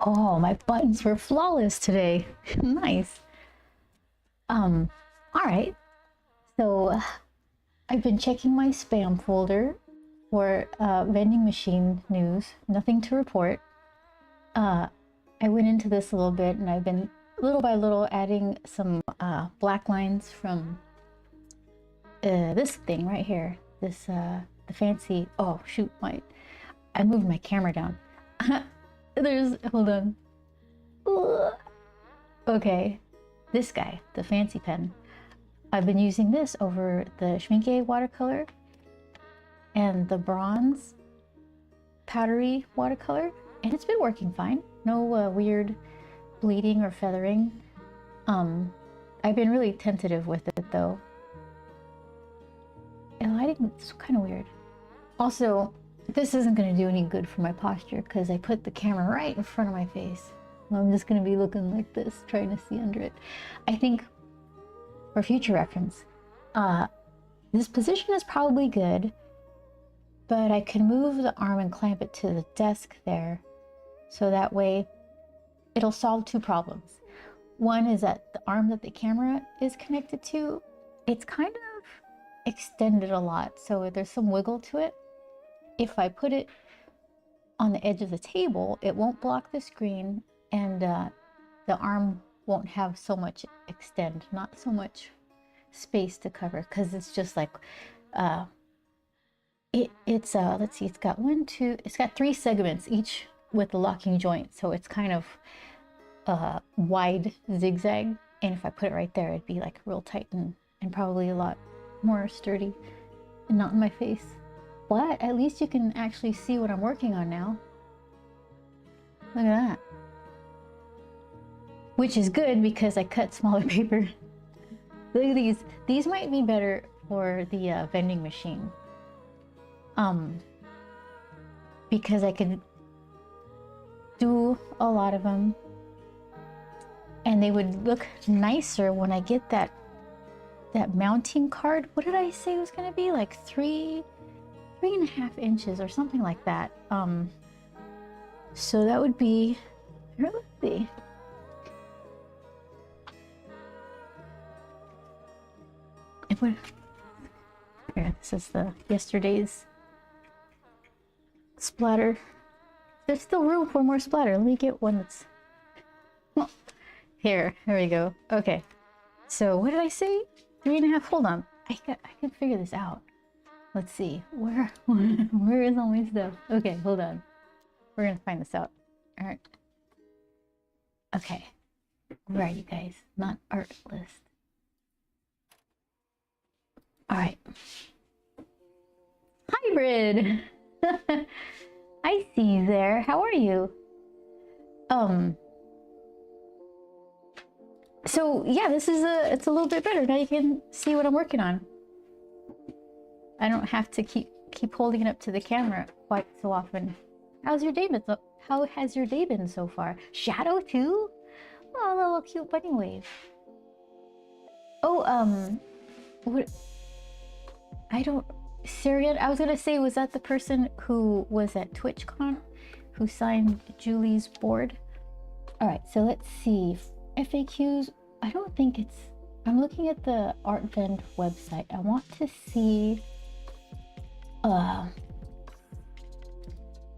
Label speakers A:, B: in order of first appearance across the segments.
A: Oh, my buttons were flawless today. Nice. All right. So I've been checking my spam folder for vending machine news. Nothing to report. I went into this a little bit and I've been little by little adding some black lines from this thing right here. This the fancy, oh shoot, I moved my camera down. Hold on. Okay, this guy, the fancy pen. I've been using this over the Schmincke watercolor and the bronze powdery watercolor, and it's been working fine. No weird bleeding or feathering. I've been really tentative with it though. And lighting is kind of weird. Also, this isn't going to do any good for my posture because I put the camera right in front of my face. I'm just going to be looking like this, trying to see under it. I think for future reference, this position is probably good, but I can move the arm and clamp it to the desk there. So that way it'll solve two problems. One is that the arm that the camera is connected to, it's kind of extended a lot. So there's some wiggle to it. If I put it on the edge of the table, it won't block the screen and the arm won't have so much extend, not so much space to cover, because it's just like, let's see, it's got it's got 3 segments, each with the locking joint. So it's kind of wide zigzag. And if I put it right there, it'd be like real tight and probably a lot more sturdy and not in my face. But at least you can actually see what I'm working on now. Look at that. Which is good because I cut smaller paper. Look at these. These might be better for the vending machine. Because I can do a lot of them. And they would look nicer when I get that mounting card. What did I say it was gonna be? Like 3.5 inches or something like that. So that would be, let's see. It would, here, this is the yesterday's splatter. There's still room for more splatter. Let me get one that's, well, here we go. Okay. So what did I say? 3.5, hold on. I can figure this out. Let's see, where is all my stuff? Okay, hold on. We're gonna find this out. All right. Okay. Where are you guys? Not art list. All right. Hybrid. I see you there. How are you? So yeah, it's a little bit better. Now you can see what I'm working on. I don't have to keep holding it up to the camera quite so often. How has your day been so far? Shadow too? Oh, a little cute bunny wave. Oh, what? Syrian, I was gonna say, was that the person who was at TwitchCon who signed Julie's board? All right, so let's see. FAQs, I don't think it's, I'm looking at the ArtVend website. I want to see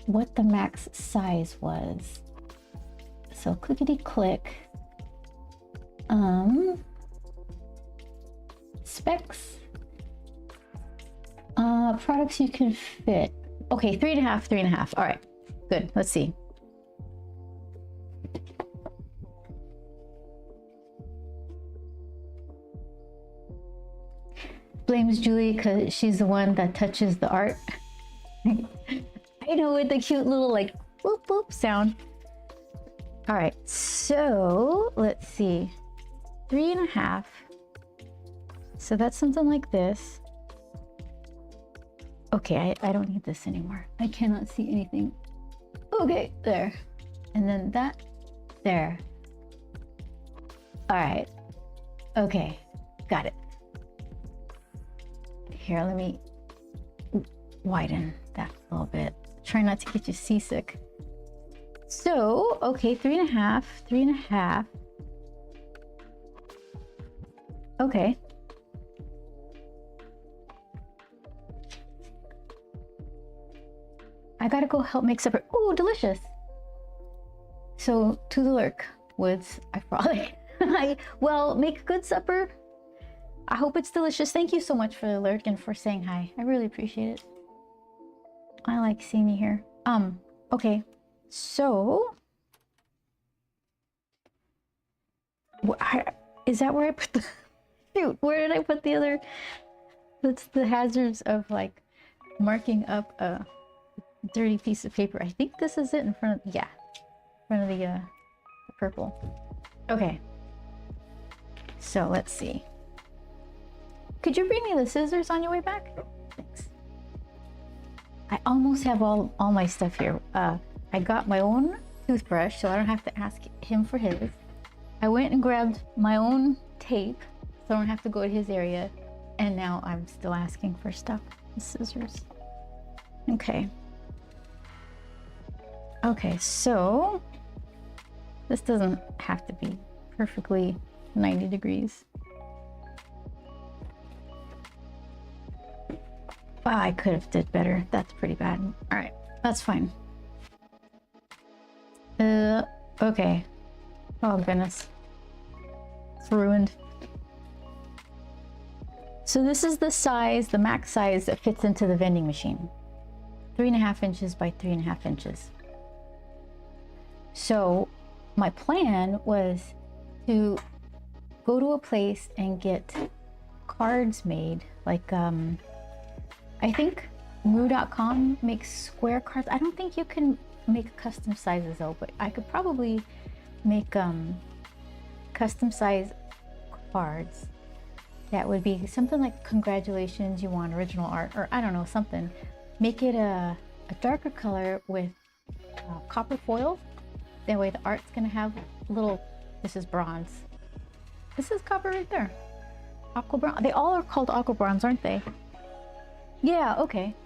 A: what the max size was. So clickety click. Specs. Products you can fit. Okay, 3.5. All right, good. Let's see. Blames Julie because she's the one that touches the art. I know, with the cute little like boop boop sound. All right, so let's see. 3.5. So that's something like this. Okay, I don't need this anymore. I cannot see anything. Okay, there. And then that, there. All right. Okay, got it. Here, let me widen that a little bit. Try not to get you seasick. So, okay, 3.5, 3.5. Okay. I gotta go help make supper. Ooh, delicious. So, to the lurk woods, I probably, well, make a good supper. I hope it's delicious. Thank you so much for the lurk and for saying hi. I really appreciate it. I like seeing you here. Okay. So, is that where I put the, shoot, where did I put the other, that's the hazards of like marking up a dirty piece of paper. I think this is it in front of, yeah, in front of the purple. Okay. So let's see. Could you bring me the scissors on your way back? Thanks. I almost have all my stuff here. I got my own toothbrush, so I don't have to ask him for his. I went and grabbed my own tape, so I don't have to go to his area. And now I'm still asking for stuff. The scissors. Okay. Okay, so this doesn't have to be perfectly 90 degrees. Wow, I could have did better. That's pretty bad. All right, that's fine. Okay. Oh goodness, it's ruined. So this is the size, the max size that fits into the vending machine. 3.5 inches by 3.5 inches. So my plan was to go to a place and get cards made, like I think Moo.com makes square cards. I don't think you can make custom sizes though, but I could probably make custom size cards that would be something like congratulations, you want original art, or I don't know, something. Make it a darker color with copper foil. That way the art's gonna have little, this is bronze. This is copper right there. Aqua bronze. They all are called aqua bronze, aren't they? Yeah, okay.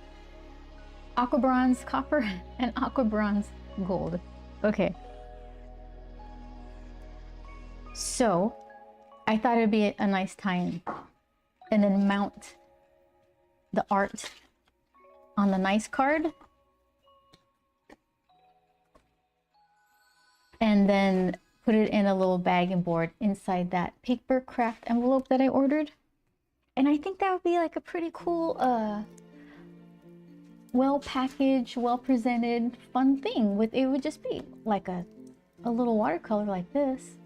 A: Aqua bronze copper and aqua bronze gold. Okay. So I thought it'd be a nice tie-in, and then mount the art on the nice card, and then put it in a little bag and board inside that paper craft envelope that I ordered. And I think that would be like a pretty cool, well packaged, well presented, fun thing. With it would just be like a little watercolor like this.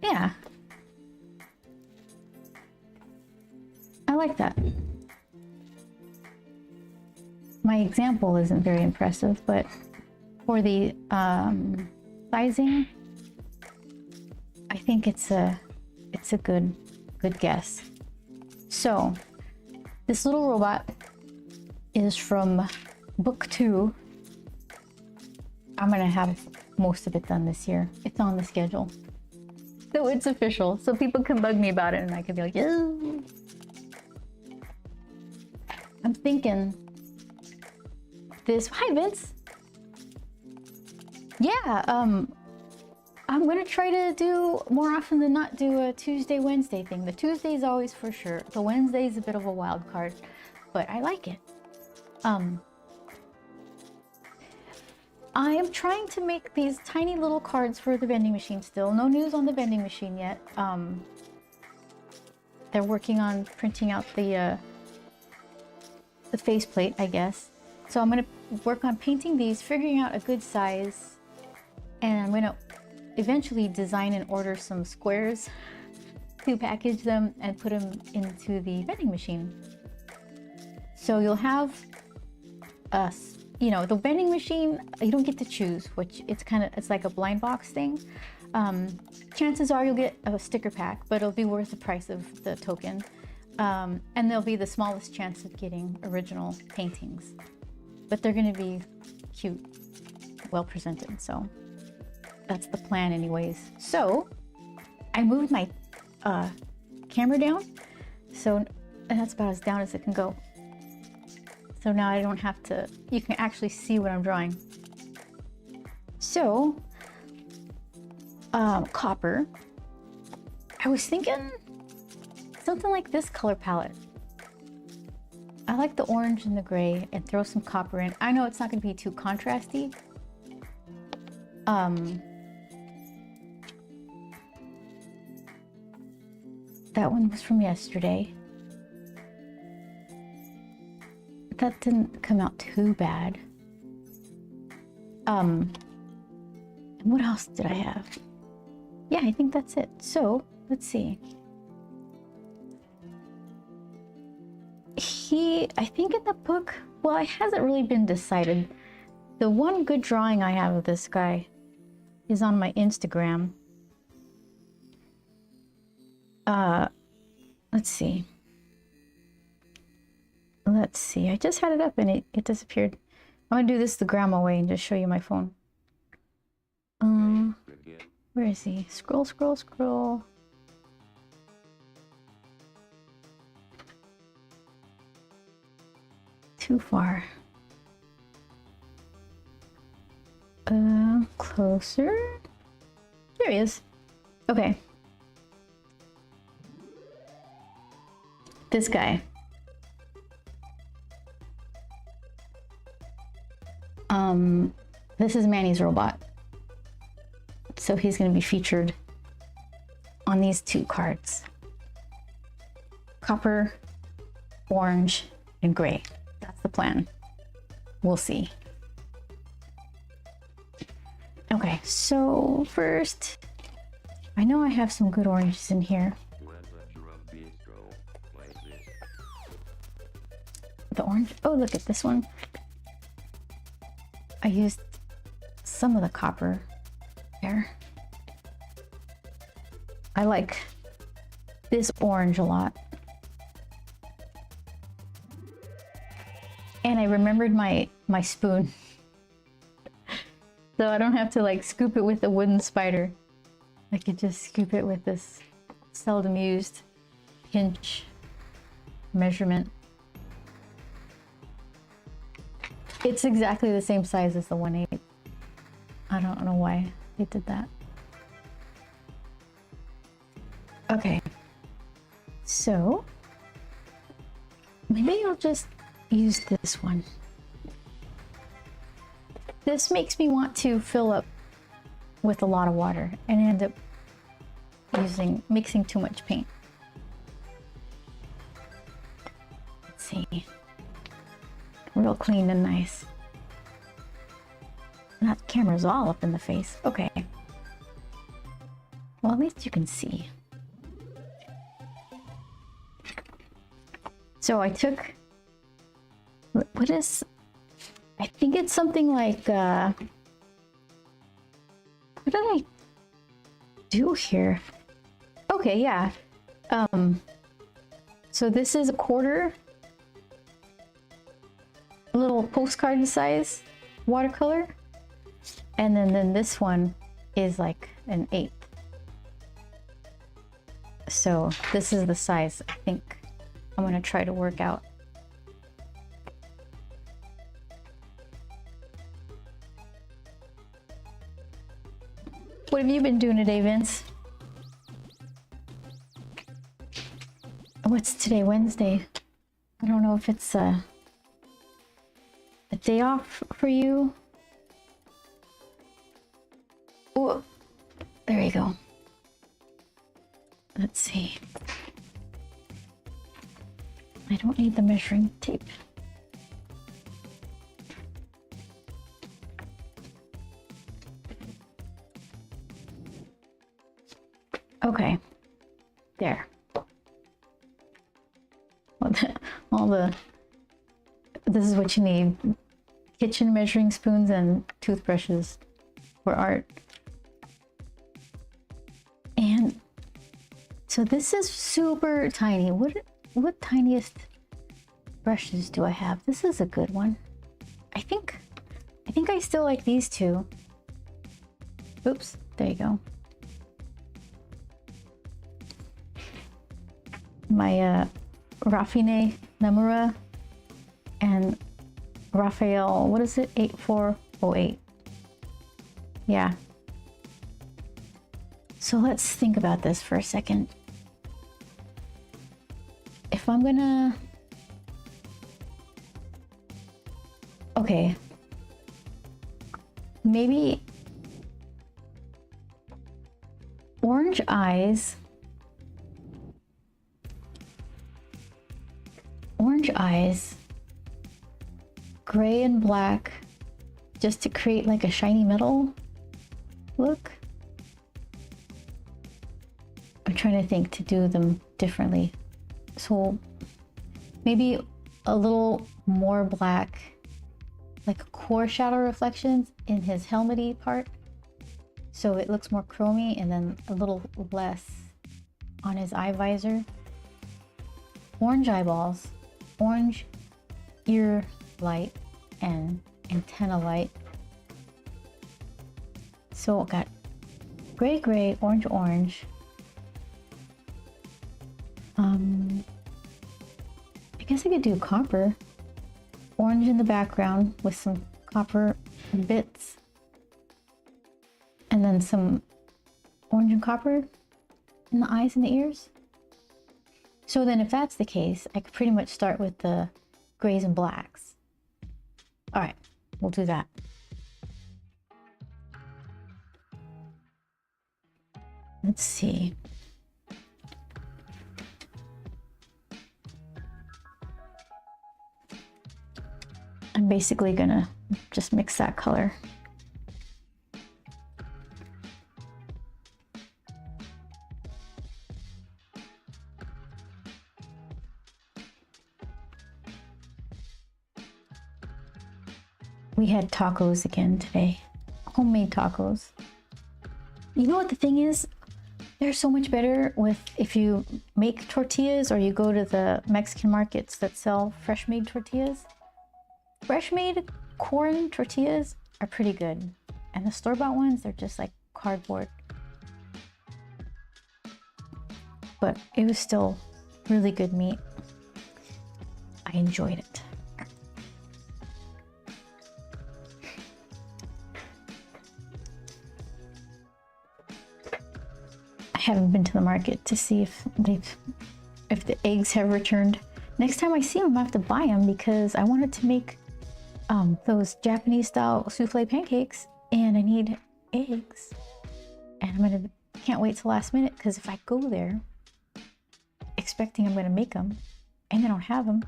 A: Yeah, I like that. My example isn't very impressive, but for the sizing, I think it's a good guess. So this little robot is from book 2. I'm gonna have most of it done this year. It's on the schedule, so it's official. So people can bug me about it, and I can be like, yeah. I'm thinking this. Hi, Vince. Yeah, I'm gonna try to do more often than not do a Tuesday, Wednesday thing. The Tuesday is always for sure. The Wednesday is a bit of a wild card, but I like it. I am trying to make these tiny little cards for the vending machine still. No news on the vending machine yet. They're working on printing out the faceplate, I guess. So I'm gonna work on painting these, figuring out a good size, and I'm gonna eventually design and order some squares to package them and put them into the vending machine. So you'll have you know, the vending machine, you don't get to choose, which it's like a blind box thing. Chances are you'll get a sticker pack, but it'll be worth the price of the token. And there'll be the smallest chance of getting original paintings, but they're gonna be cute, well presented. So that's the plan anyways. So I moved my camera down, so And that's about as down as it can go. So now I don't have to, you can actually see what I'm drawing. So, copper. I was thinking something like this color palette. I like the orange and the gray and throw some copper in. I know it's not gonna be too contrasty. That one was from yesterday. That didn't come out too bad. What else did I have? Yeah, I think that's it. So, let's see. I think in the book, well, it hasn't really been decided. The one good drawing I have of this guy is on my Instagram. Let's see. Let's see. I just had it up and it disappeared. I'm gonna do this the grandma way and just show you my phone. Where is he? Scroll, scroll, scroll. Too far. Closer. There he is. Okay. This guy. This is Manny's robot. So he's going to be featured on these two cards. Copper, orange, and gray. That's the plan. We'll see. Okay, so first, I know I have some good oranges in here. The orange, oh look at this one. I used some of the copper there. I like this orange a lot. And I remembered my spoon. So I don't have to like scoop it with a wooden spider. I could just scoop it with this seldom used pinch measurement. It's exactly the same size as the 1/8. I don't know why they did that. Okay, so maybe I'll just use this one. This makes me want to fill up with a lot of water and end up mixing too much paint. Let's see. Real clean and nice. That camera's all up in the face. Okay. Well, at least you can see. So I took, what is, I think it's something like, what did I do here? Okay, yeah. So this is a quarter, little postcard size watercolor. And then this one is like an 1/8. So this is the size I think I'm gonna try to work out. What have you been doing today, Vince? What's today, Wednesday? I don't know if it's a day off for you. Oh, there you go. Let's see. I don't need the measuring tape. Okay, there. This is what you need. Kitchen measuring spoons and toothbrushes for art. And so this is super tiny. What tiniest brushes do I have? This is a good one. I think I still like these two. Oops, there you go. My Rafine Namura and Raphael, what is it? 8408. Yeah. So let's think about this for a second. If I'm gonna... Okay. Maybe orange eyes. Orange eyes. Gray and black. Just to create like a shiny metal look. I'm trying to think to do them differently. So maybe a little more black, like core shadow reflections in his helmety part. So it looks more chromy, and then a little less on his eye visor. Orange eyeballs, orange ear light and antenna light. So I got gray, gray, orange, orange. I guess I could do copper. Orange in the background with some copper bits. And then some orange and copper in the eyes and the ears. So then if that's the case, I could pretty much start with the grays and blacks. All right, we'll do that. Let's see. I'm basically gonna just mix that color. We had tacos again today. Homemade tacos. You know what the thing is? They're so much better with if you make tortillas or you go to the Mexican markets that sell fresh made tortillas. Fresh made corn tortillas are pretty good. And the store-bought ones, they're just like cardboard. But it was still really good meat. I enjoyed it. I haven't been to the market to see if the eggs have returned. Next time I see them, I have to buy them because I wanted to make those Japanese style souffle pancakes, and I need eggs. And can't wait till last minute, because if I go there expecting I'm gonna make them and I don't have them,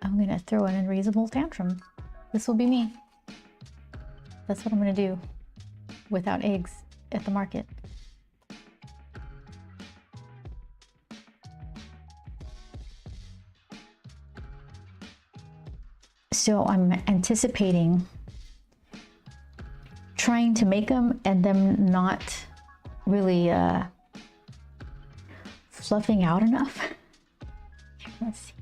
A: I'm gonna throw an unreasonable tantrum. This will be me. That's what I'm gonna do without eggs at the market. So I'm anticipating trying to make them and them not really fluffing out enough. Let's see.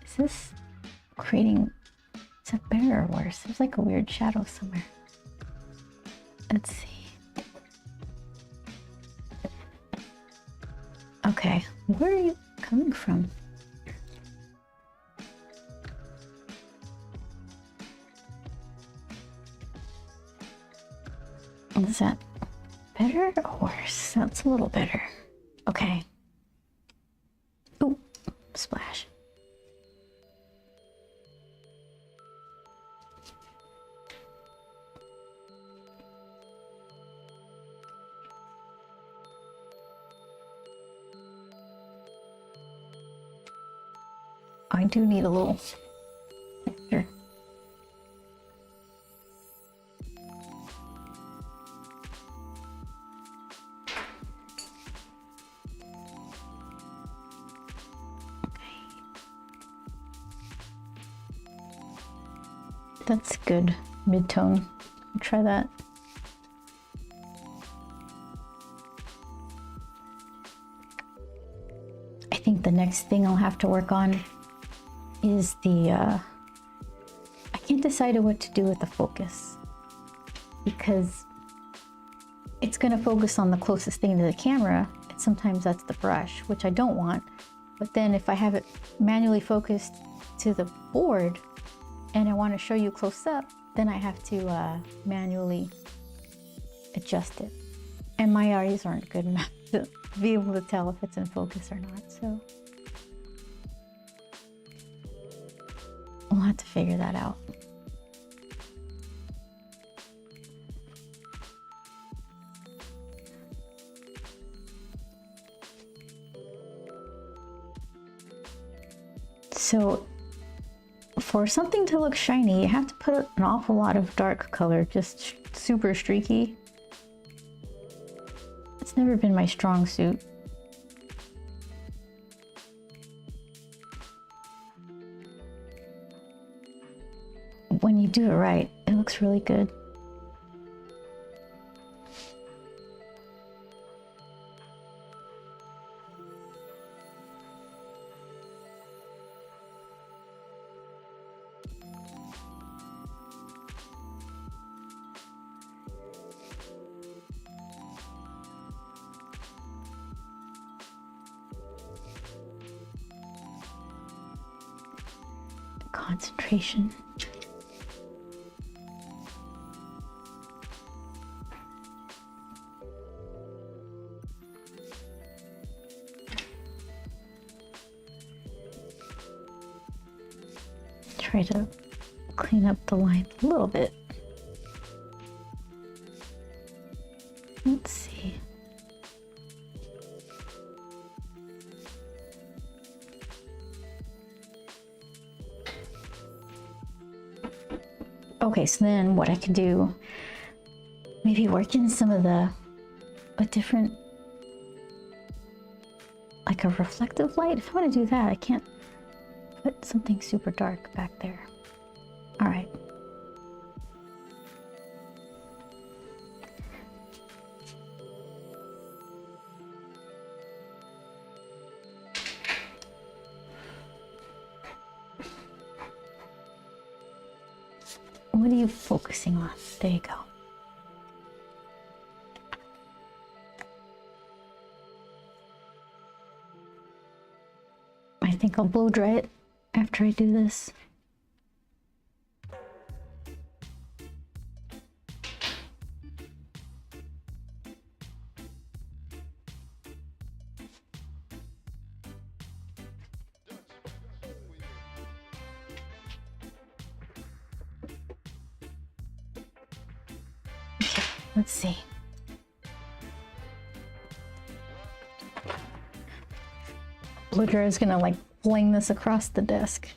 A: Is this creating, is it better or worse? There's like a weird shadow somewhere. Let's see. Okay, where are you coming from? Is that better or worse? That's a little better. Okay. Ooh, splash. I do need a little extra. That's good mid-tone. I'll try that. I think the next thing I'll have to work on is the I can't decide what to do with the focus, because it's going to focus on the closest thing to the camera, and sometimes that's the brush, which I don't want, But then if I have it manually focused to the board and I want to show you close up, then I have to manually adjust it. And my eyes aren't good enough to be able to tell if it's in focus or not, so we'll have to figure that out. So for something to look shiny, you have to put an awful lot of dark color, just super streaky. It's never been my strong suit. When you do it right, it looks really good. Concentration. Try to clean up the line a little bit. Let's see. Okay, so then what I can do, maybe work in some of a different, like a reflective light. If I want to do that, I can't put something super dark back there. All right. What are you focusing on? There you go. I think I'll blow dry it after I do this. Let's see. Blow dryer is gonna like fling this across the desk.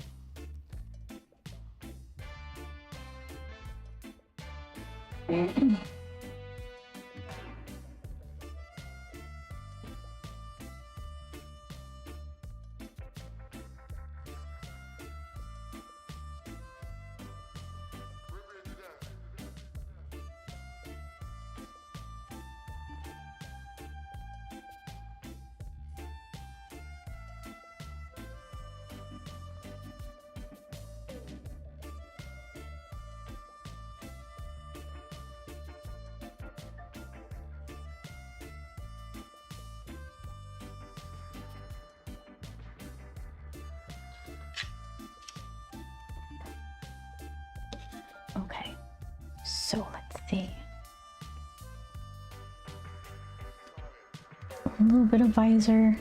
A: Okay, so let's see. A little bit of visor.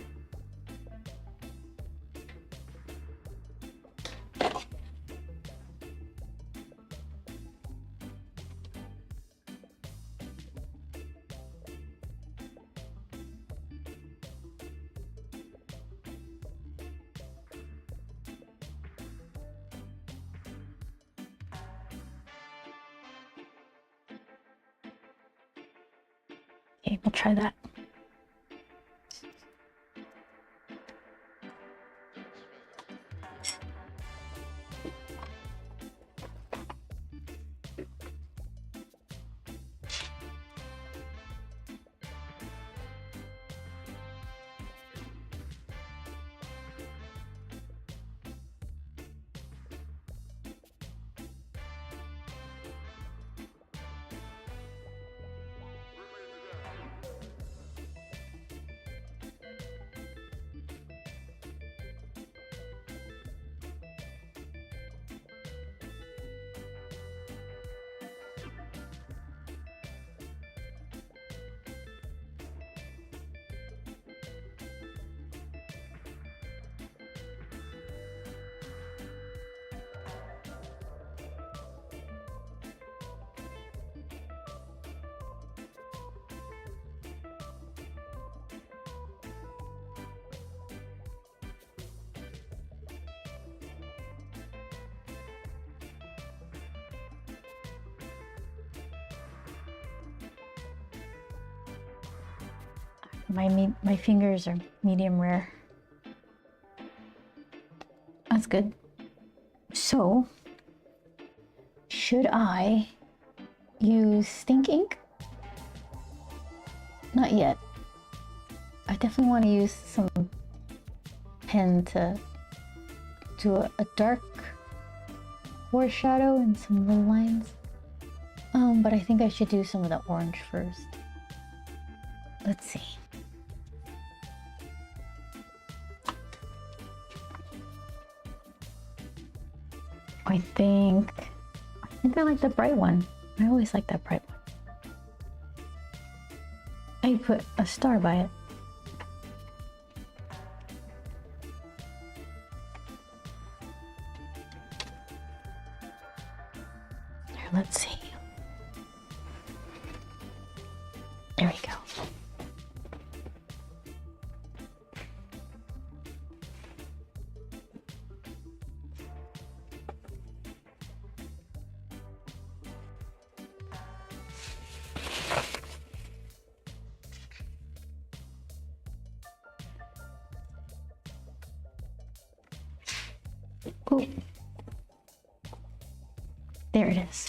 A: Okay, we'll try that. My fingers are medium rare. That's good. So, should I use stink ink? Not yet. I definitely want to use some pen to do a dark foreshadow and some little lines. But I think I should do some of the orange first. Let's see. I think I like the bright one. I always like that bright one. I put a star by it. Here, let's see. There we go. Ooh. There it is.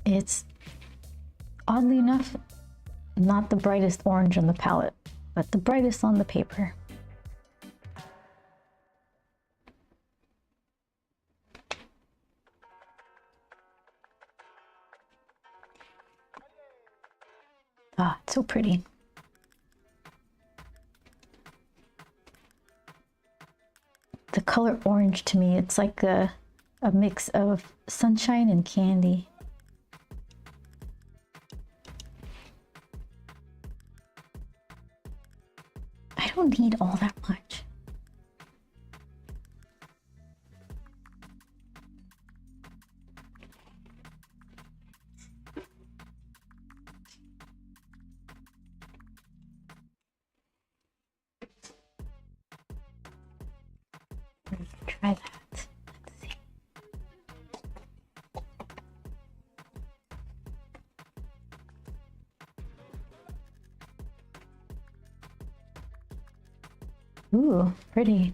A: It's oddly enough not the brightest orange on the palette, but the brightest on the paper. Ah, it's so pretty. The color orange to me, it's like a mix of sunshine and candy. I don't need all that much. Try that. Let's see. Ooh, pretty.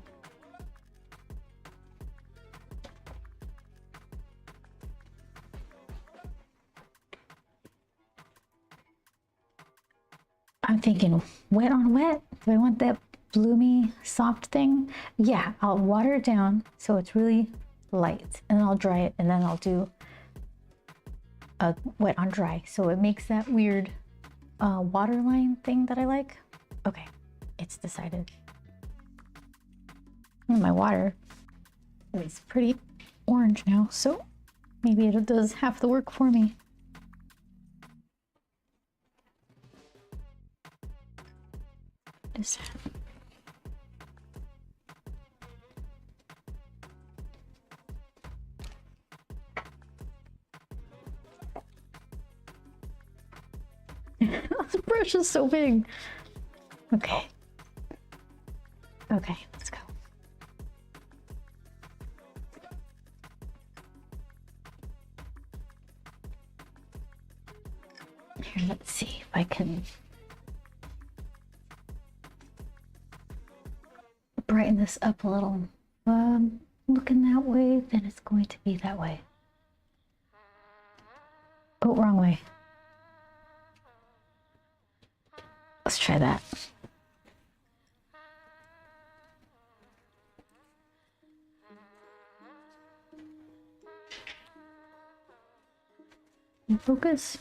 A: I'm thinking wet on wet. Do I want that bloomy soft thing? Yeah, I'll water it down so it's really light, and then I'll dry it, and then I'll do a wet on dry, so it makes that weird waterline thing that I like. Okay, it's decided. My water is pretty orange now, so maybe it does half the work for me. What is that? This brush is so big. Okay. Okay, let's go. Here, let's see if I can brighten this up a little. Looking that way, then it's going to be that way. Oh, wrong way. Let's try that. Focus.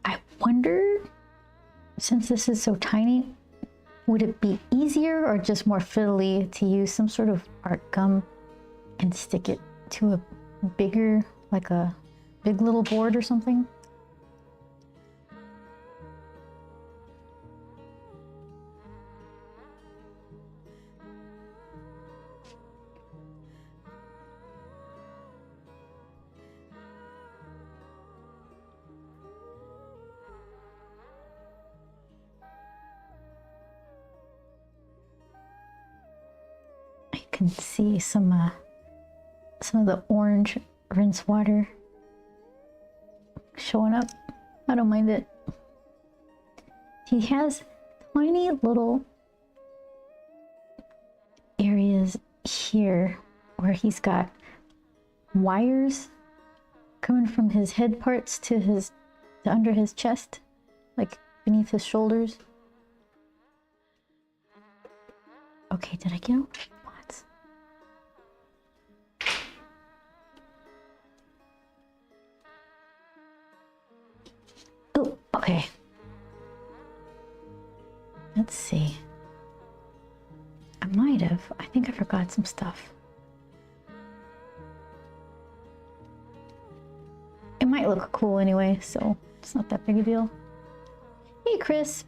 A: I wonder, since this is so tiny, would it be easier or just more fiddly to use some sort of art gum and stick it to a bigger, like a big little board or something? can see some of the orange rinse water showing up. I don't mind it. He has tiny little areas here where he's got wires coming from his head parts to under his chest, like beneath his shoulders. Okay, did I get over spots? Oh, okay. Let's see. I might have. I think I forgot some stuff. It might look cool anyway, so it's not that big a deal. Hey, Chris.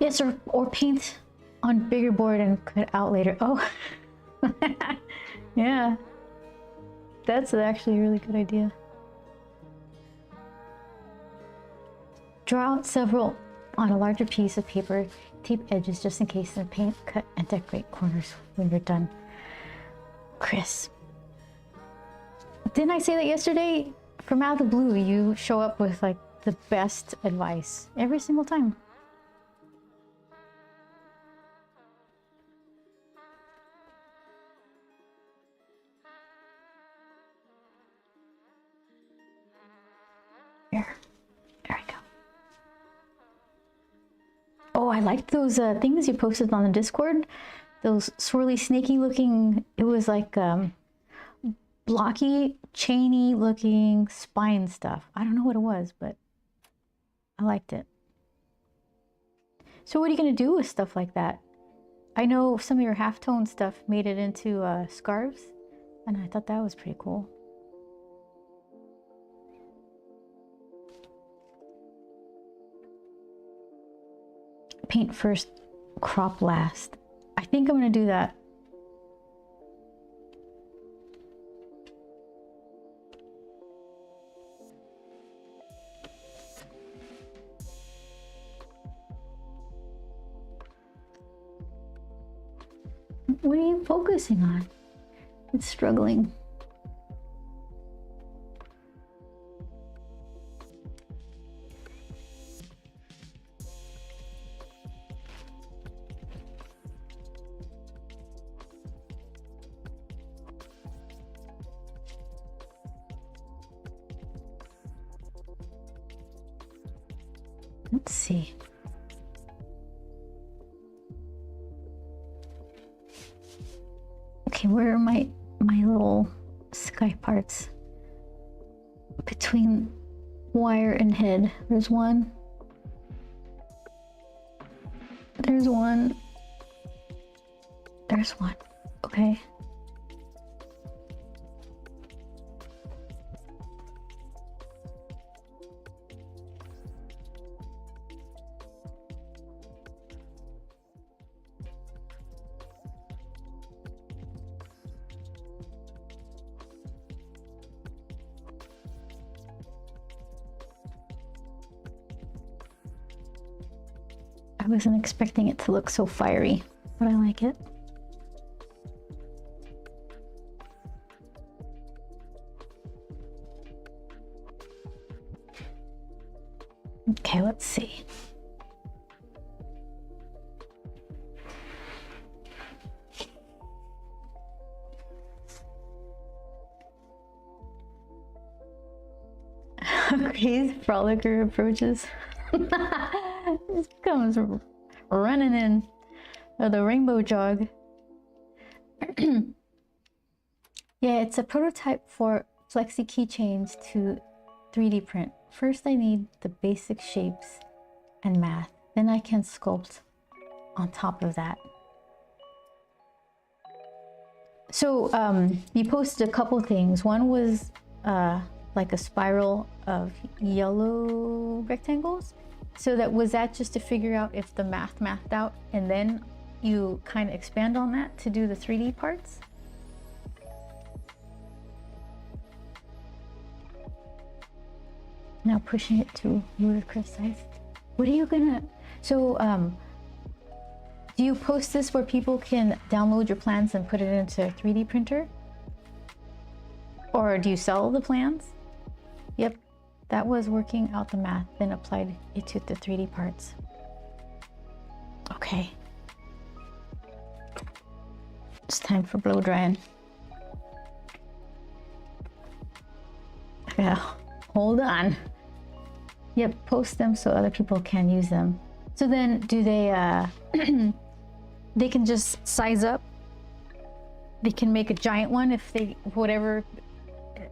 A: Yes, or paint on bigger board and cut out later. Oh, yeah. That's actually a really good idea. Draw out several on a larger piece of paper. Tape edges just in case, and paint, cut, and decorate corners when you're done. Chris. Didn't I say that yesterday? From out of the blue, you show up with like the best advice every single time. There we go. Oh, I liked those things you posted on the Discord. Those swirly, snaky looking, it was like blocky, chainy looking spine stuff. I don't know what it was, but I liked it. So what are you gonna do with stuff like that? I know some of your halftone stuff made it into scarves, and I thought that was pretty cool. Paint first, crop last. I think I'm gonna do that. What are you focusing on? It's struggling. Let's see. Okay, where are my little sky parts? Between wire and head. There's one. There's one. There's one. Okay. I wasn't expecting it to look so fiery, but I like it. Okay, let's see. Crazy frolicker approaches. Just comes running in the rainbow jog. Yeah, it's a prototype for flexi keychains to 3D print. First, I need the basic shapes and math. Then I can sculpt on top of that. So you posted a couple things. One was like a spiral of yellow rectangles. So was that just to figure out if the mathed out, and then you kind of expand on that to do the 3D parts? Now pushing it to ludicrous size. What are you gonna, so Do you post this where people can download your plans and put it into a 3D printer? Or do you sell the plans? Yep, that was working out the math, then applied it to the 3D parts. Okay. It's time for blow drying. Yeah, hold on. Yep, post them so other people can use them. So then do they, they can just size up. They can make a giant one if they, whatever,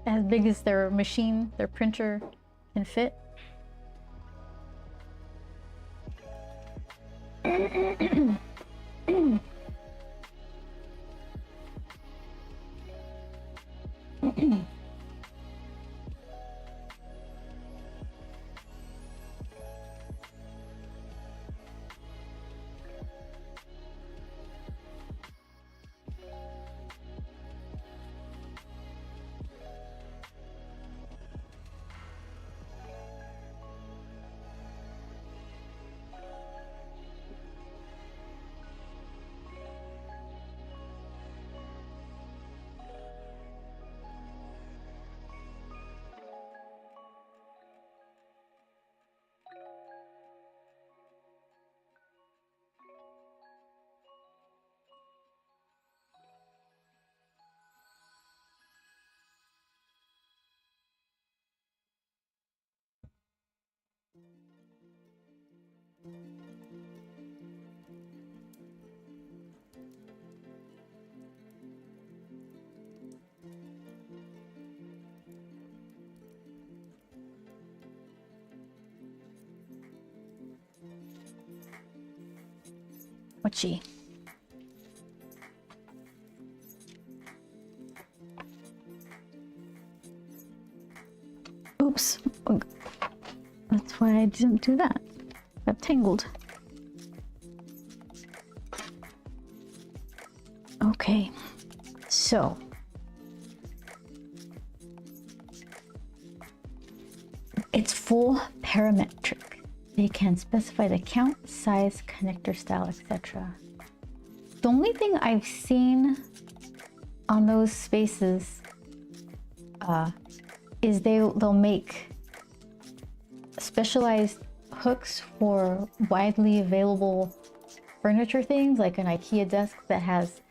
A: as big as their machine, their printer can fit. What's she? Oops. That's why I didn't do that. Got tangled. Okay, so it's full parametric. They can specify the count, size, connector style, etc. The only thing I've seen on those spaces is they'll make specialized hooks for widely available furniture things, like an IKEA desk that has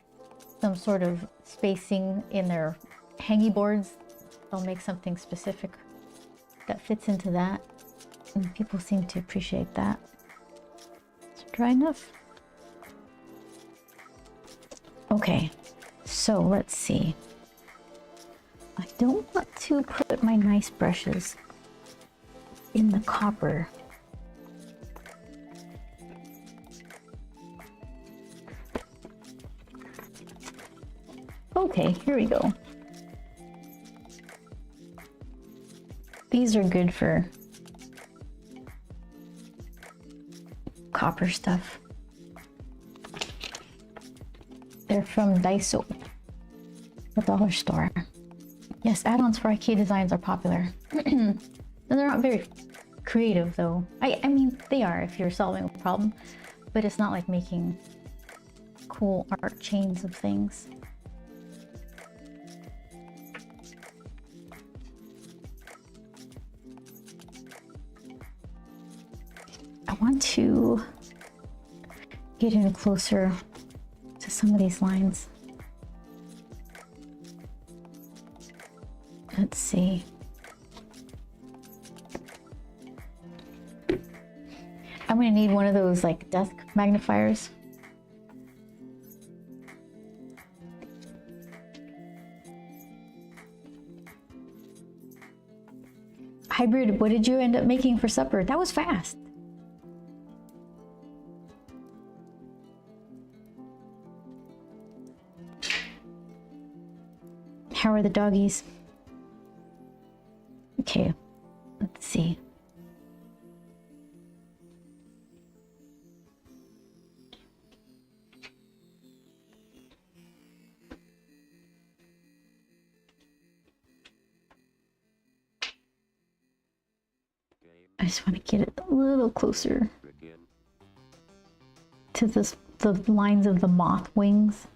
A: some sort of spacing in their hangy boards. They'll make something specific that fits into that, and people seem to appreciate that. Is it dry enough? Okay, so let's see. I don't want to put my nice brushes in the copper. Okay, here we go. These are good for copper stuff. They're from Daiso, the dollar store. Yes, add-ons for IKEA designs are popular. And they're not very creative though. I mean, they are if you're solving a problem, but it's not like making cool art chains of things. I want to get in closer to some of these lines. Let's see. I'm gonna need one of those like desk magnifiers. Hybrid, what did you end up making for supper? That was fast. How are the doggies? Okay, let's see. I just want to get it a little closer to this the lines of the moth wings.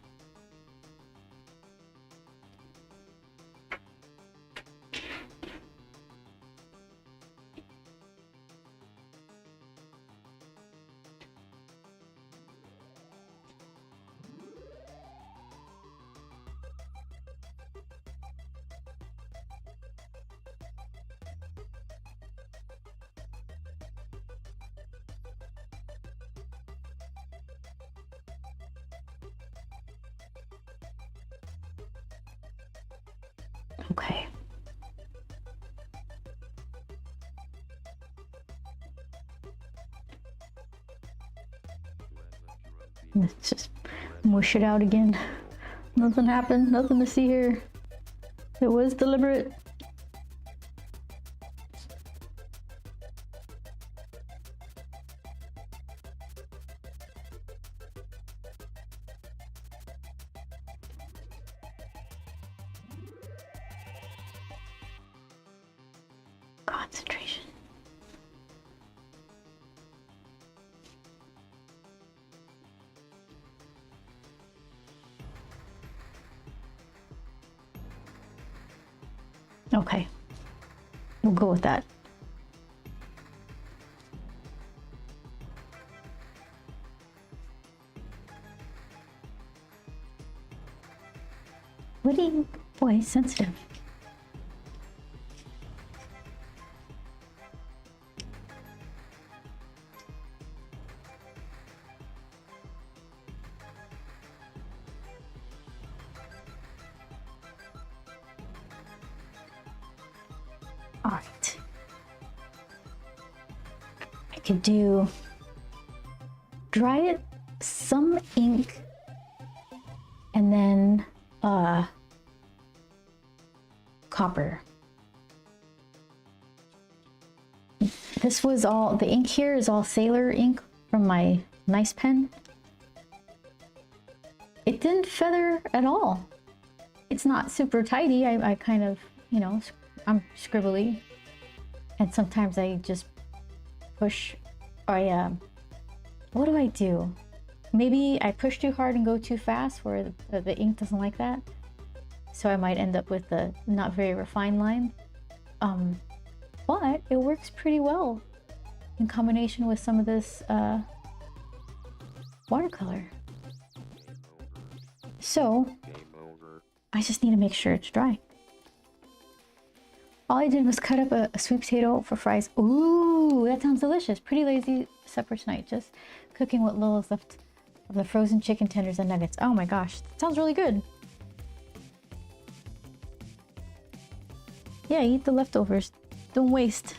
A: Okay. Let's just mush it out again. Nothing happened, nothing to see here. It was deliberate. Concentration. Okay, we'll go with that. What do you, boy, sensitive. All right. I could do dry it, some ink, and then copper. This was all, the ink here is all Sailor ink from my nice pen. It didn't feather at all. It's not super tidy. I kind of, you know, I'm scribbly, and sometimes I just push. What do I do? Maybe I push too hard and go too fast where the ink doesn't like that. So I might end up with a not very refined line. But it works pretty well in combination with some of this watercolor. So I just need to make sure it's dry. All I did was cut up a sweet potato for fries. Ooh, that sounds delicious. Pretty lazy supper tonight. Just cooking what little is left of the frozen chicken tenders and nuggets. Oh my gosh, that sounds really good. Yeah, eat the leftovers. Don't waste.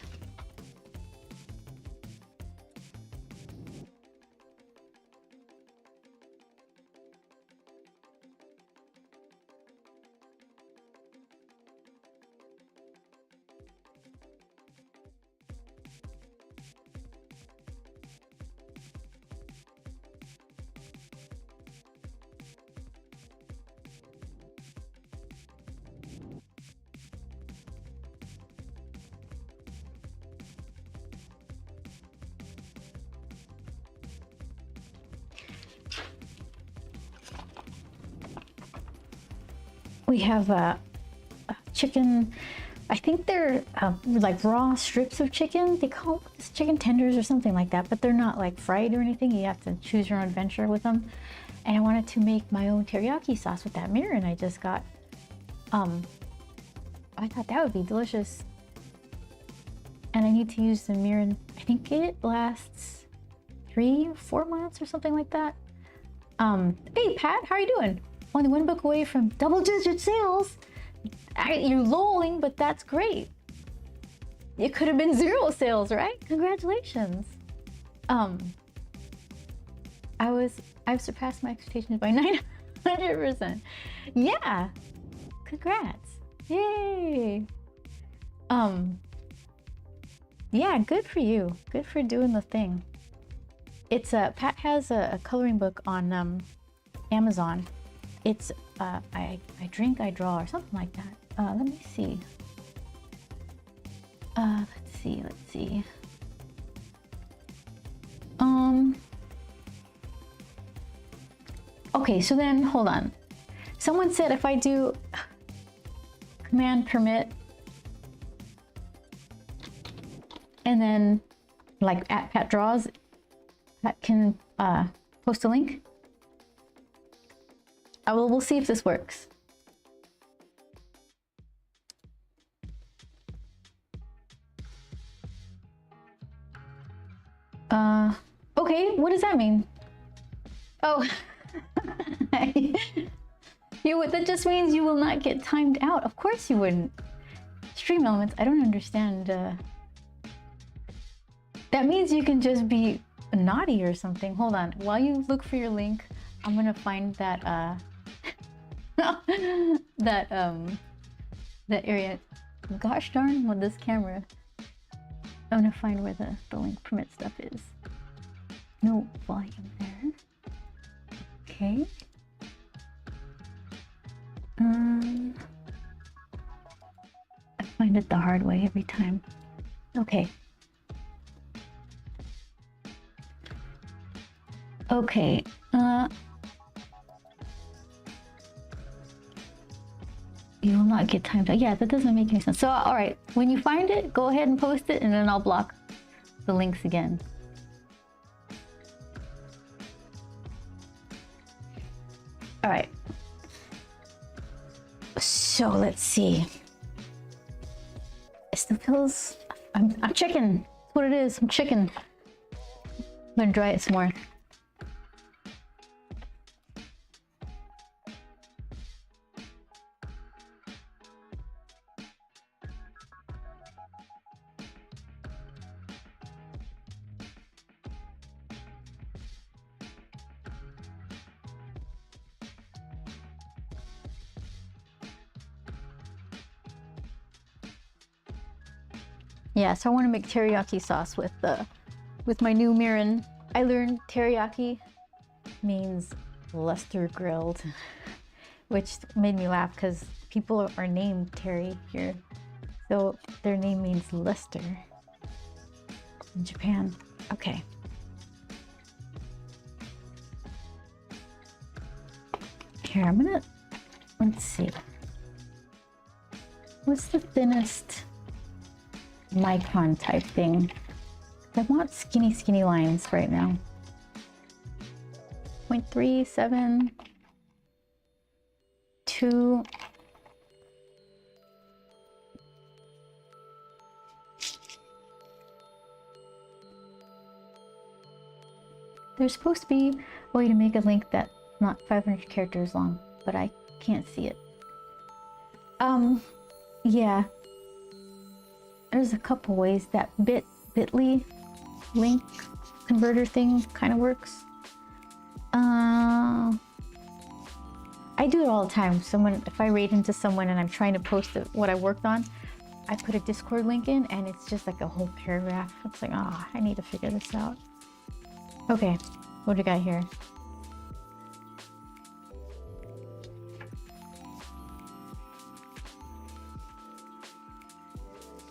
A: We have a chicken. I think they're like raw strips of chicken. They call this chicken tenders or something like that, but they're not like fried or anything. You have to choose your own adventure with them. And I wanted to make my own teriyaki sauce with that mirin I just got. I thought that would be delicious. And I need to use the mirin. I think it lasts 3-4 months or something like that. Hey Pat, how are you doing? Only one book away from double-digit sales. You're lolling, but that's great. It could have been 0 sales, right? Congratulations. I've surpassed my expectations by 900%. Yeah. Congrats. Yay. Yeah, good for you. Good for doing the thing. It's Pat has a coloring book on Amazon. It's I drink, I draw, or something like that. Let me see. Let's see. Okay, so then hold on. Someone said if I do command permit and then like @pat draws, that can post a link. We'll see if this works. Okay, what does that mean? Oh, that just means you will not get timed out. Of course you wouldn't. Stream elements, I don't understand. That means you can just be naughty or something. Hold on, while you look for your link, I'm gonna find that that area. Gosh darn, with this camera. I'm gonna find where the link permit stuff is. No volume there. Okay. I find it the hard way every time. Okay. Okay. You will not get timed out. Yeah, that doesn't make any sense. So, all right, when you find it, go ahead and post it, and then I'll block the links again. All right. So let's see. It still feels. I'm chicken. That's what it is. I'm chicken. I'm gonna dry it some more. Yeah, so I want to make teriyaki sauce with my new mirin. I learned teriyaki means Lester grilled, which made me laugh because people are named Terry here, so their name means Lester in Japan. Okay. Here, let's see. What's the thinnest micron type thing? I want skinny lines right now. 0.37, 2. There's supposed to be a way to make a link that's not 500 characters long, but I can't see it. Yeah. There's a couple ways that bit.ly link converter thing kind of works. I do it all the time. If I raid into someone and I'm trying to post what I worked on, I put a Discord link in and it's just like a whole paragraph. It's like, I need to figure this out. Okay, what do we got here?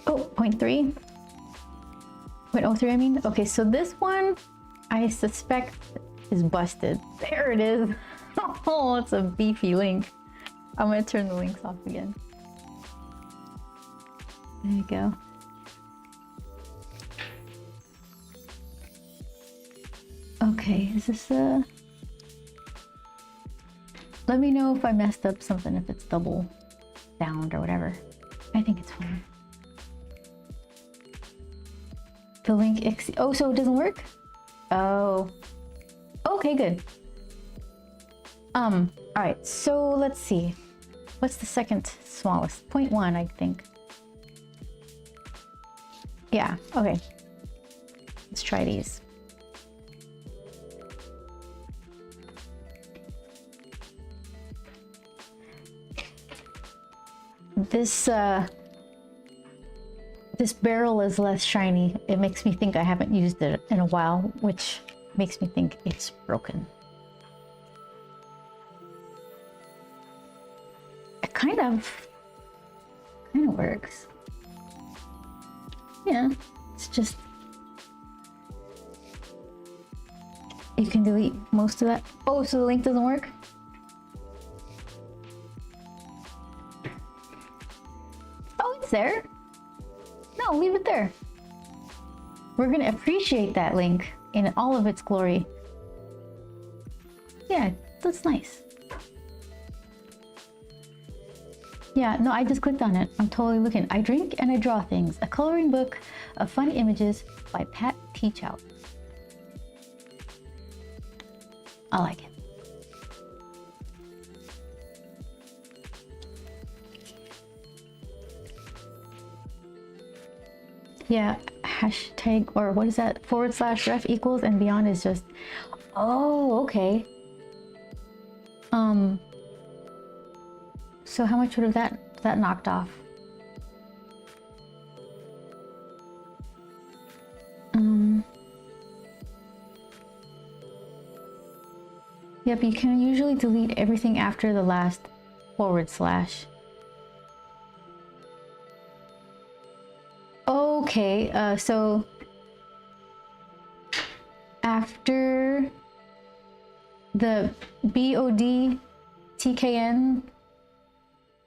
A: Oh, 0.3. 0.03, I mean. Okay, so this one, I suspect is busted. There it is. Oh, it's a beefy link. I'm gonna turn the links off again. There you go. Okay, is this a... Let me know if I messed up something, if it's double bound or whatever. I think it's fine. The link oh, so it doesn't work? Oh. Okay, good. Alright, so let's see. What's the second smallest? 0.1, I think. Yeah, okay. Let's try these. This barrel is less shiny. It makes me think I haven't used it in a while, which makes me think it's broken. It kind of works. Yeah, it's just... You can delete most of that. Oh, so the link doesn't work? there. No, leave it there. We're gonna appreciate that link in all of its glory. Yeah, that's nice. Yeah, no, I just clicked on it. I'm totally looking. I Drink and I Draw Things, a coloring book of funny images by Pat Teachout. I like it. Yeah, hashtag, or what is that? /ref equals and beyond is just, oh, okay. So how much would have that knocked off? Yep, you can usually delete everything after the last /. Okay, so after the BODTKN,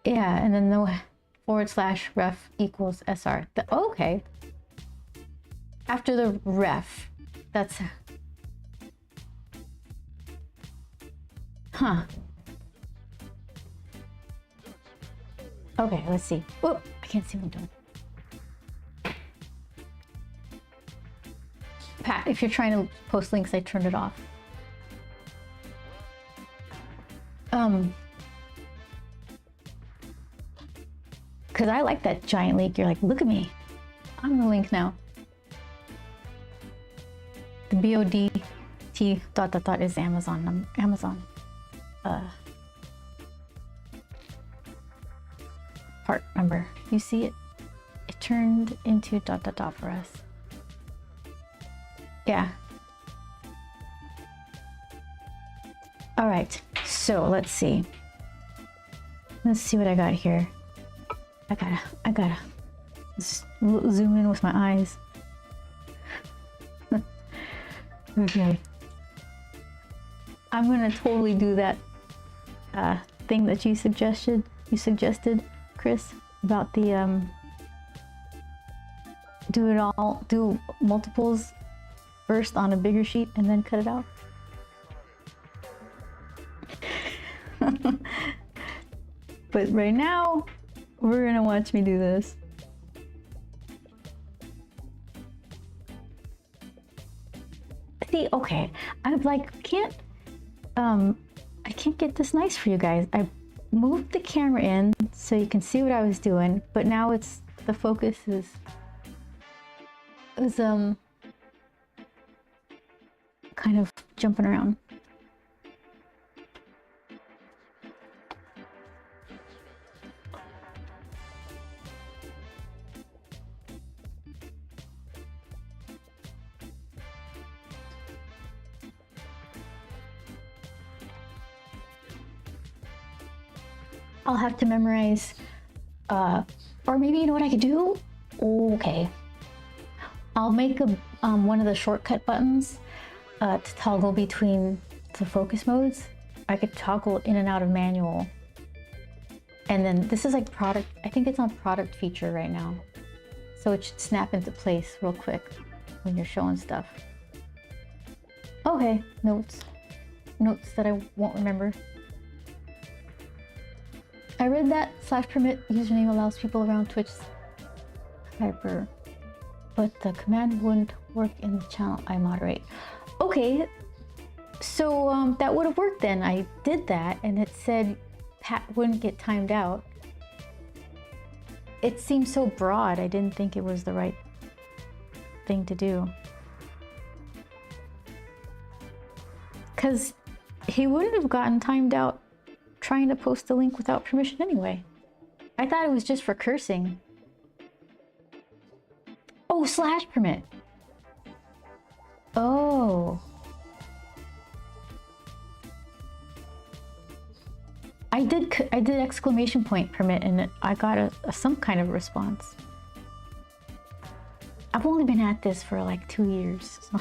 A: yeah, and then the /ref equals SR. Okay. After the ref, that's, huh. Okay, let's see. Oh, I can't see what I'm doing. Pat, if you're trying to post links, I turned it off. Because I like that giant link. You're like, look at me. I'm the link now. The BODT ... is Amazon. Part number. You see it? It turned into ... for us. Yeah. All right. So let's see. Let's see what I got here. I gotta zoom in with my eyes. Okay. I'm gonna totally do that thing that you suggested, Chris, about the do multiples first on a bigger sheet and then cut it out. But right now, we're gonna watch me do this. See, okay, I'm like, I can't get this nice for you guys. I moved the camera in so you can see what I was doing, but now it's, the focus is kind of jumping around. I'll have to memorize, or maybe you know what I could do? Okay. I'll make a, one of the shortcut buttons to toggle between the focus modes. I could toggle in and out of manual. And then this is like product, I think it's on product feature right now. So it should snap into place real quick when you're showing stuff. Okay, notes that I won't remember. I read that /permit username allows people around Twitch hyper, but the command wouldn't work in the channel I moderate. Okay, so that would have worked then. I did that and it said Pat wouldn't get timed out. It seemed so broad, I didn't think it was the right thing to do. Because he wouldn't have gotten timed out trying to post a link without permission anyway. I thought it was just for cursing. Oh, /permit. Oh. I did exclamation point permit and I got some kind of response. I've only been at this for like 2 years. So.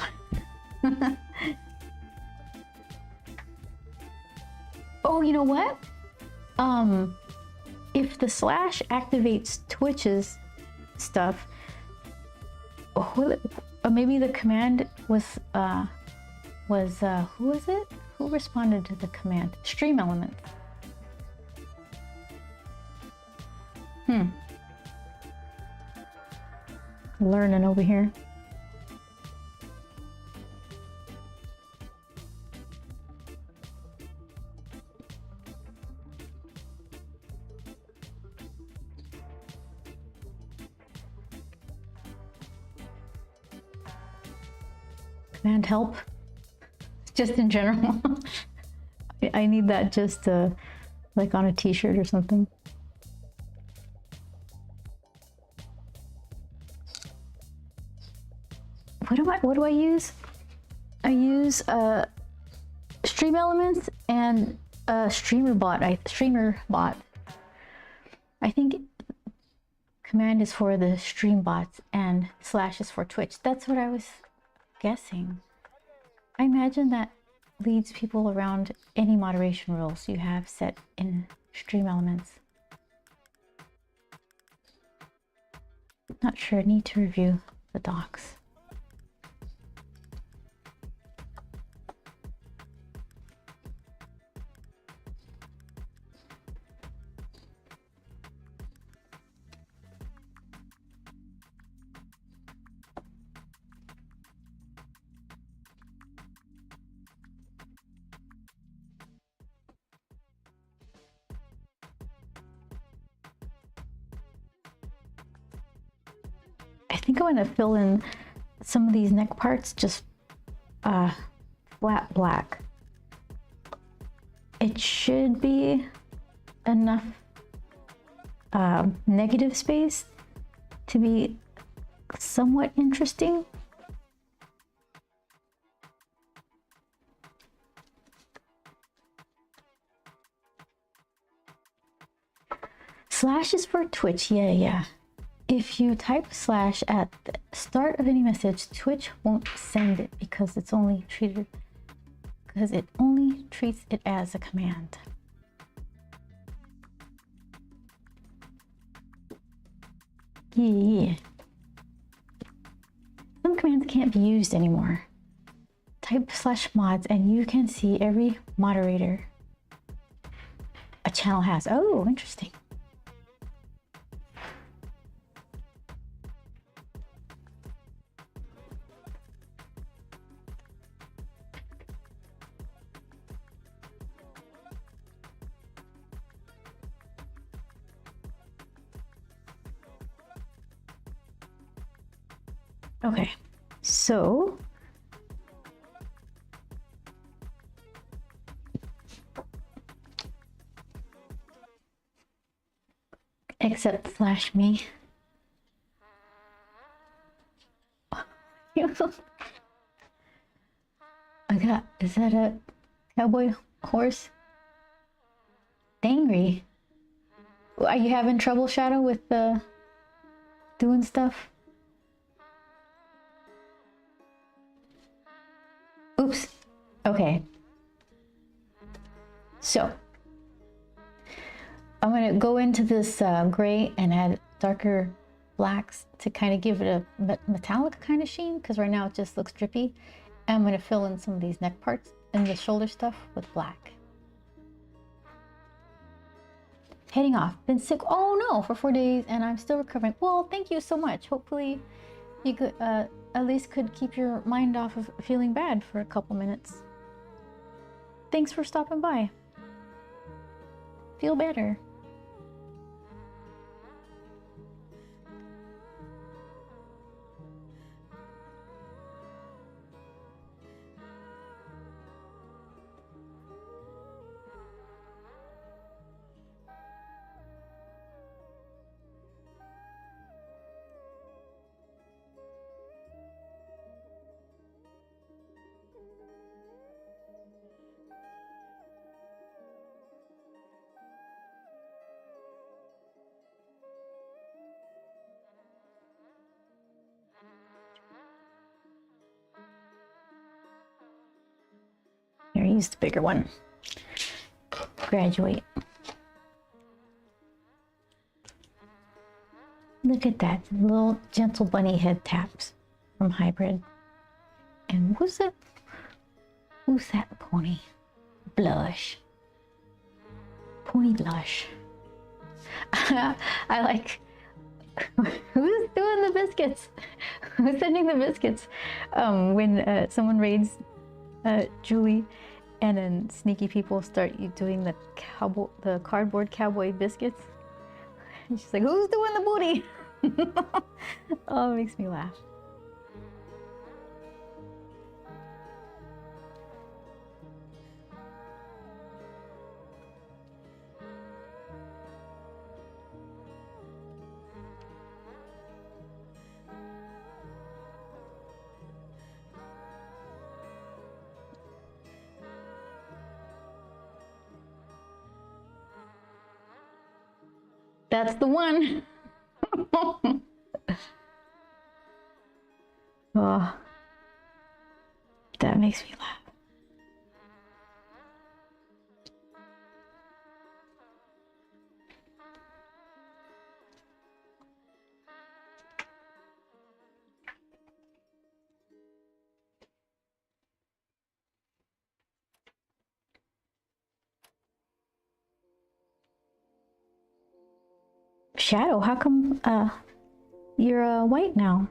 A: Oh, you know what? if the slash activates Twitch's stuff, or maybe the command was who was it? Who responded to the command? Stream elements. Learning over here. Command help. Just in general. I need that just like on a t-shirt or something. What do I use? I use stream elements and streamer bot. I think command is for the stream bots and slash is for Twitch. That's what I was guessing. I imagine that leads people around any moderation rules you have set in stream elements. Not sure, need to review the docs. I think I'm going to fill in some of these neck parts just flat black. It should be enough negative space to be somewhat interesting. Slash is for Twitch, yeah. If you type slash at the start of any message, Twitch won't send it because it only treats it as a command. Yeah. Some commands can't be used anymore. Type slash mods and you can see every moderator a channel has. Oh, interesting. Okay, so except slash me. Is that a cowboy horse? Dangry. Are you having trouble, Shadow, with doing stuff? Oops. Okay. So I'm going to go into this gray and add darker blacks to kind of give it a metallic kind of sheen, because right now it just looks drippy. And I'm going to fill in some of these neck parts and the shoulder stuff with black. Heading off. Been sick, oh no, for 4 days and I'm still recovering. Well, thank you so much. Hopefully you could at least could keep your mind off of feeling bad for a couple minutes. Thanks for stopping by. Feel better. Here, use the bigger one. Graduate. Look at that, little gentle bunny head taps from Hybrid. And who's that? Who's that pony? Blush. Pony Blush. I like. Who's doing the biscuits? Who's sending the biscuits? When someone raids Julie, and then sneaky people start doing the cardboard cowboy biscuits. And she's like, "Who's doing the booty?" Oh, it makes me laugh. That's the one. Oh, that makes me laugh. Shadow, how come you're white now?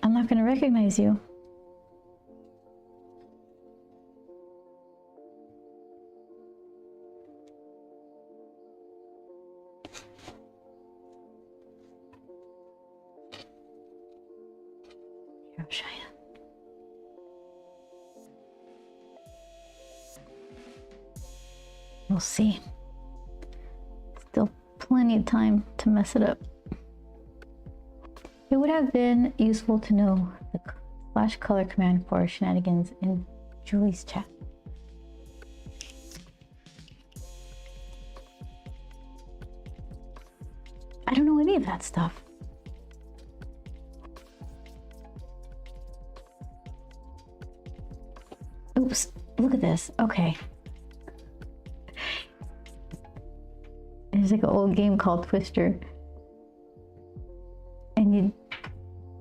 A: I'm not gonna recognize you. Yeah, Cheyenne. We'll see. Still plenty of time to mess it up. It would have been useful to know the flash color command for shenanigans in Julie's chat. I don't know any of that stuff. Oops, look at this. Okay. There's like an old game called Twister. And you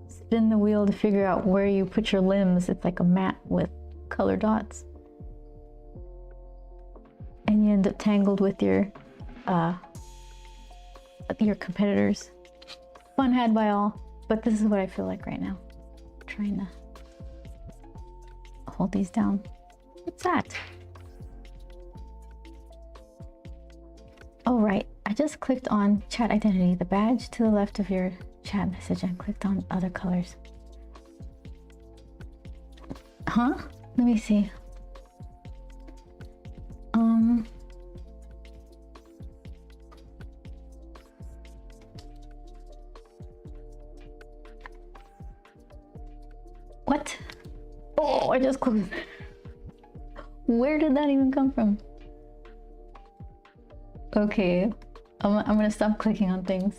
A: spin the wheel to figure out where you put your limbs. It's like a mat with color dots. And you end up tangled with your competitors. Fun had by all, but this is what I feel like right now. I'm trying to hold these down. What's that? Oh, right. I just clicked on chat identity, the badge to the left of your chat message, and clicked on other colors. Huh? Let me see. What? Oh, I just closed. Where did that even come from? Okay, I'm gonna stop clicking on things.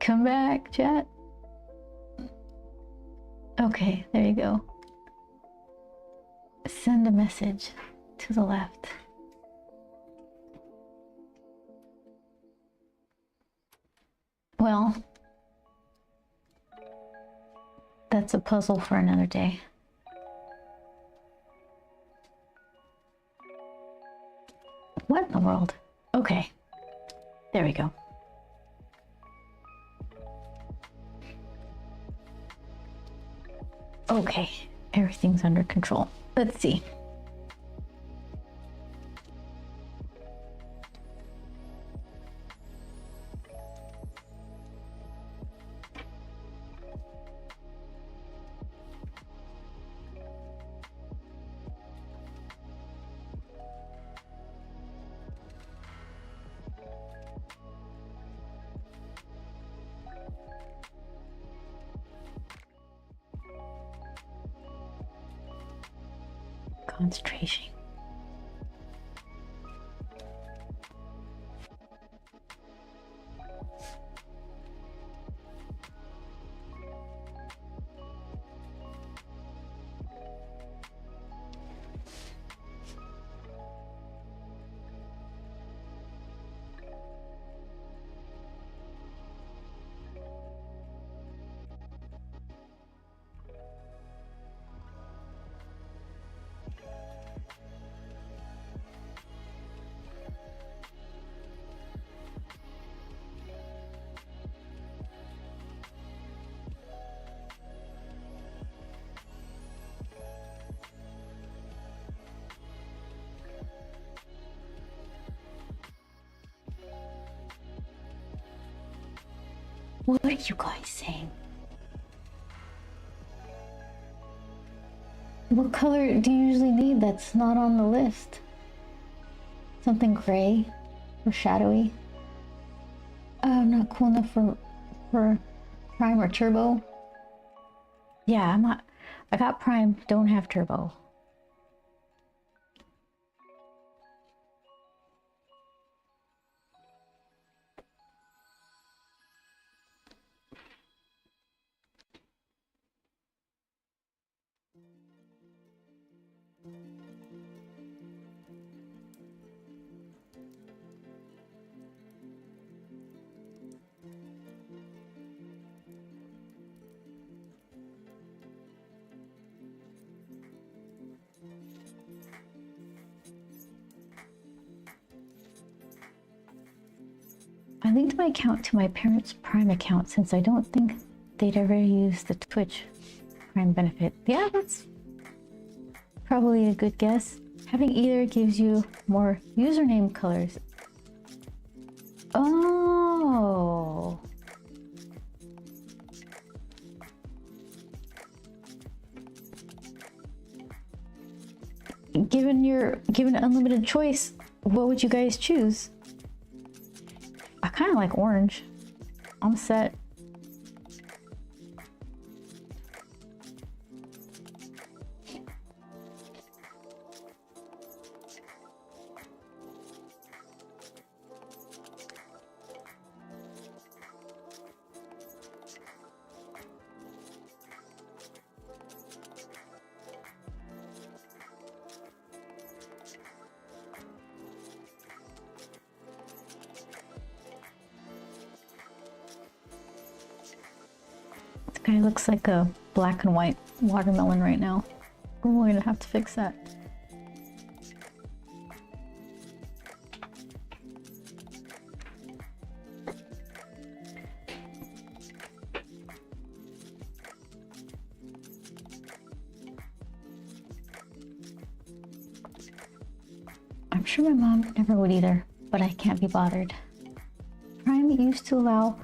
A: Come back, chat. Okay, there you go. Send a message to the left. Well, that's a puzzle for another day. What in the world? Okay, there we go. Okay, everything's under control. Let's see. Concentration. What are you guys saying? What color do you usually need that's not on the list? Something gray or shadowy? I'm not cool enough for prime or turbo. Yeah, I'm not. I got prime, don't have turbo. I linked my account to my parents' Prime account since I don't think they'd ever use the Twitch Prime benefit. Yeah, that's probably a good guess. Having either gives you more username colors. Oh. Given unlimited choice, what would you guys choose? I kind of like orange. I'm set. Kind of looks like a black and white watermelon right now. We're gonna have to fix that. I'm sure my mom never would either, but I can't be bothered. Prime used to allow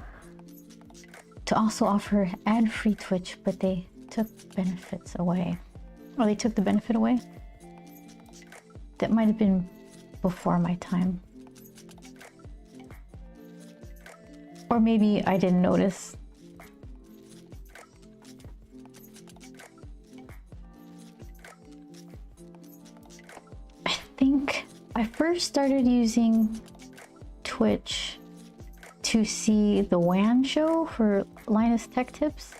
A: to also offer ad-free Twitch, but they took benefits away. Or they took the benefit away? That might have been before my time. Or maybe I didn't notice. I think I first started using Twitch to see the WAN show for Linus Tech Tips.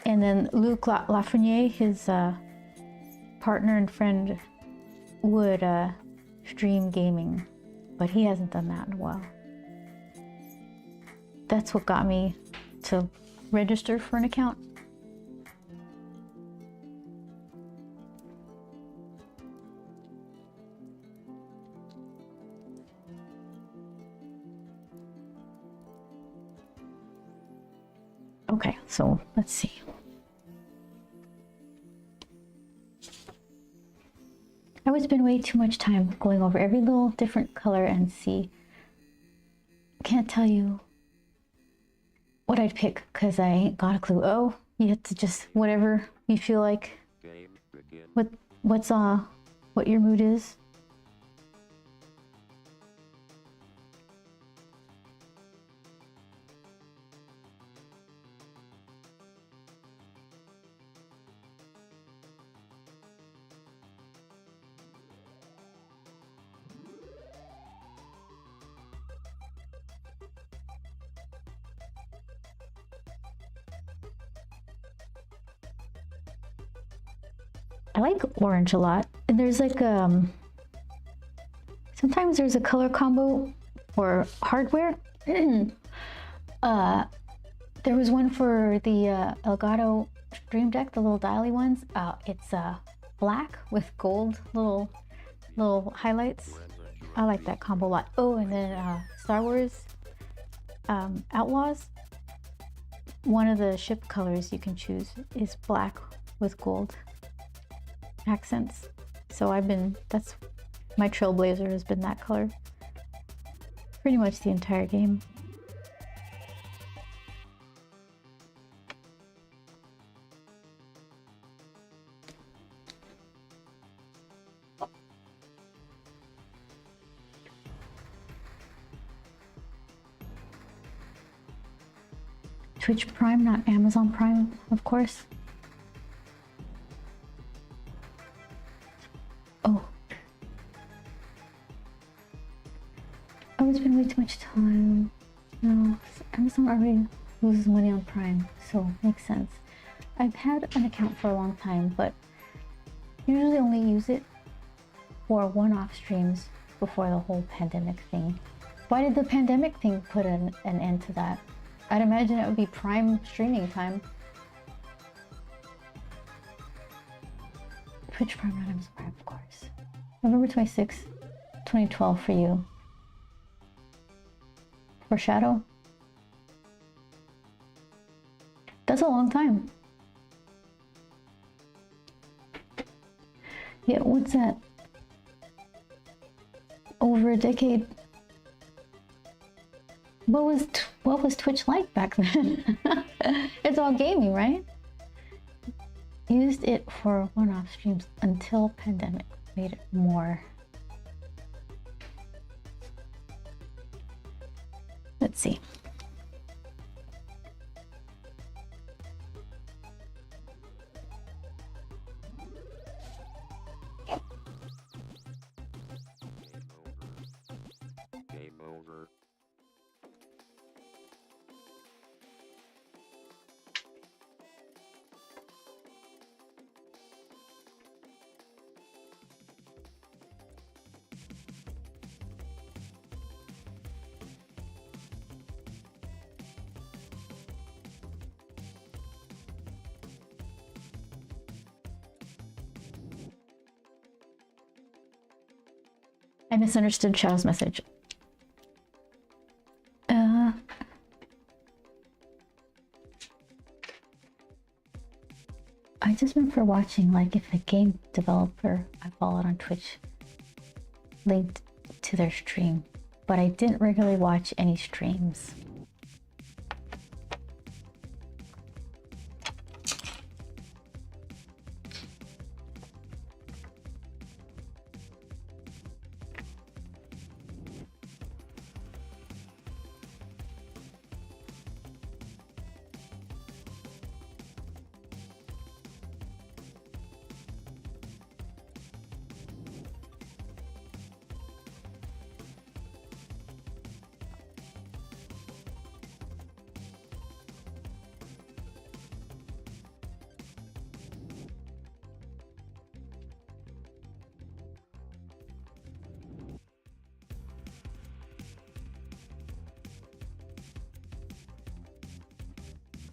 A: And then Luc Lafreniere, his partner and friend, would stream gaming, but he hasn't done that in a while. That's what got me to register for an account. Okay, so let's see. I would spend way too much time going over every little different color and see. Can't tell you what I'd pick because I ain't got a clue. Oh, you have to just whatever you feel like. What your mood is. I like orange a lot. And there's like sometimes there's a color combo for hardware. There was one for the Elgato Stream Deck, the little dially ones. It's black with gold little highlights. I like that combo a lot. Oh, and then Star Wars Outlaws. One of the ship colors you can choose is black with gold accents. So that's my Trailblazer has been that color pretty much the entire game. Twitch Prime, not Amazon Prime, of course. Oh. Oh, it's been way too much time. No, Amazon already loses money on Prime, so makes sense. I've had an account for a long time, but usually only use it for one-off streams before the whole pandemic thing. Why did the pandemic thing put an end to that? I'd imagine it would be prime streaming time. Twitch Prime, not Amazon Prime, of course. November 26th, 2012 for you. For Shadow? That's a long time. Yeah, what's that? Over a decade. What was Twitch like back then? It's all gaming, right? Used it for one-off streams until pandemic made it more. Let's see.
B: Game over.
A: I misunderstood Shadow's message. I just meant for watching, like if a game developer I followed on Twitch linked to their stream, but I didn't regularly watch any streams.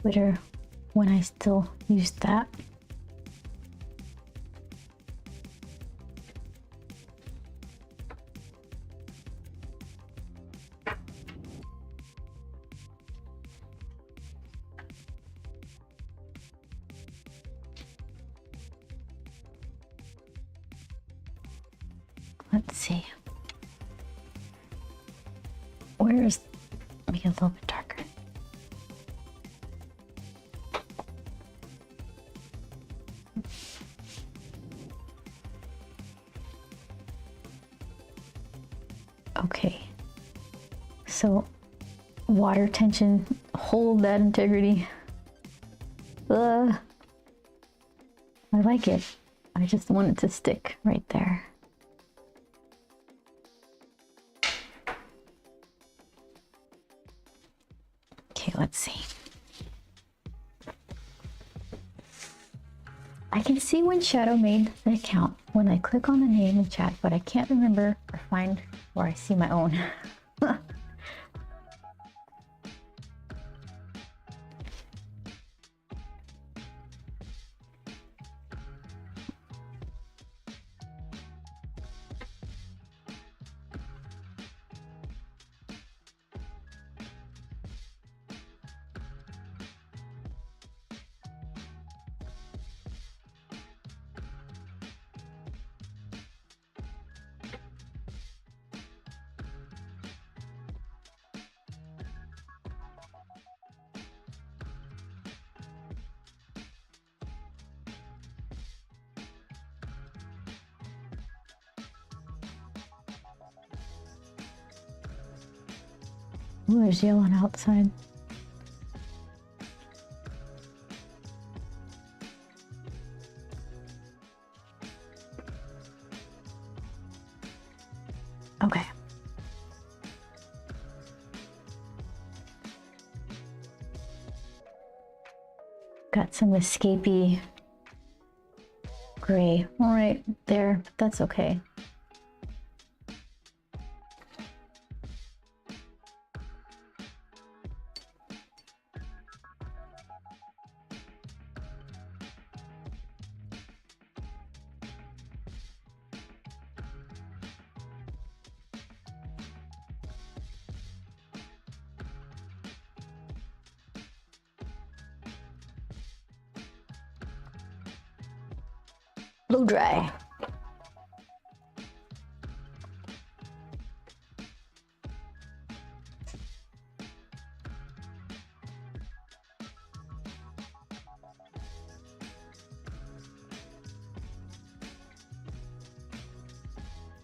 A: Twitter when I still used that. Let's see. Where is, make it a little bit darker. Okay, so water tension, hold that integrity. I like it. I just want it to stick right there. Okay, let's see. I can see when Shadow made the account when I click on the name in chat, but I can't remember or find where I see my own. Ooh, there's yelling outside. Okay. Got some escapey gray right there, but that's okay. Blow dry.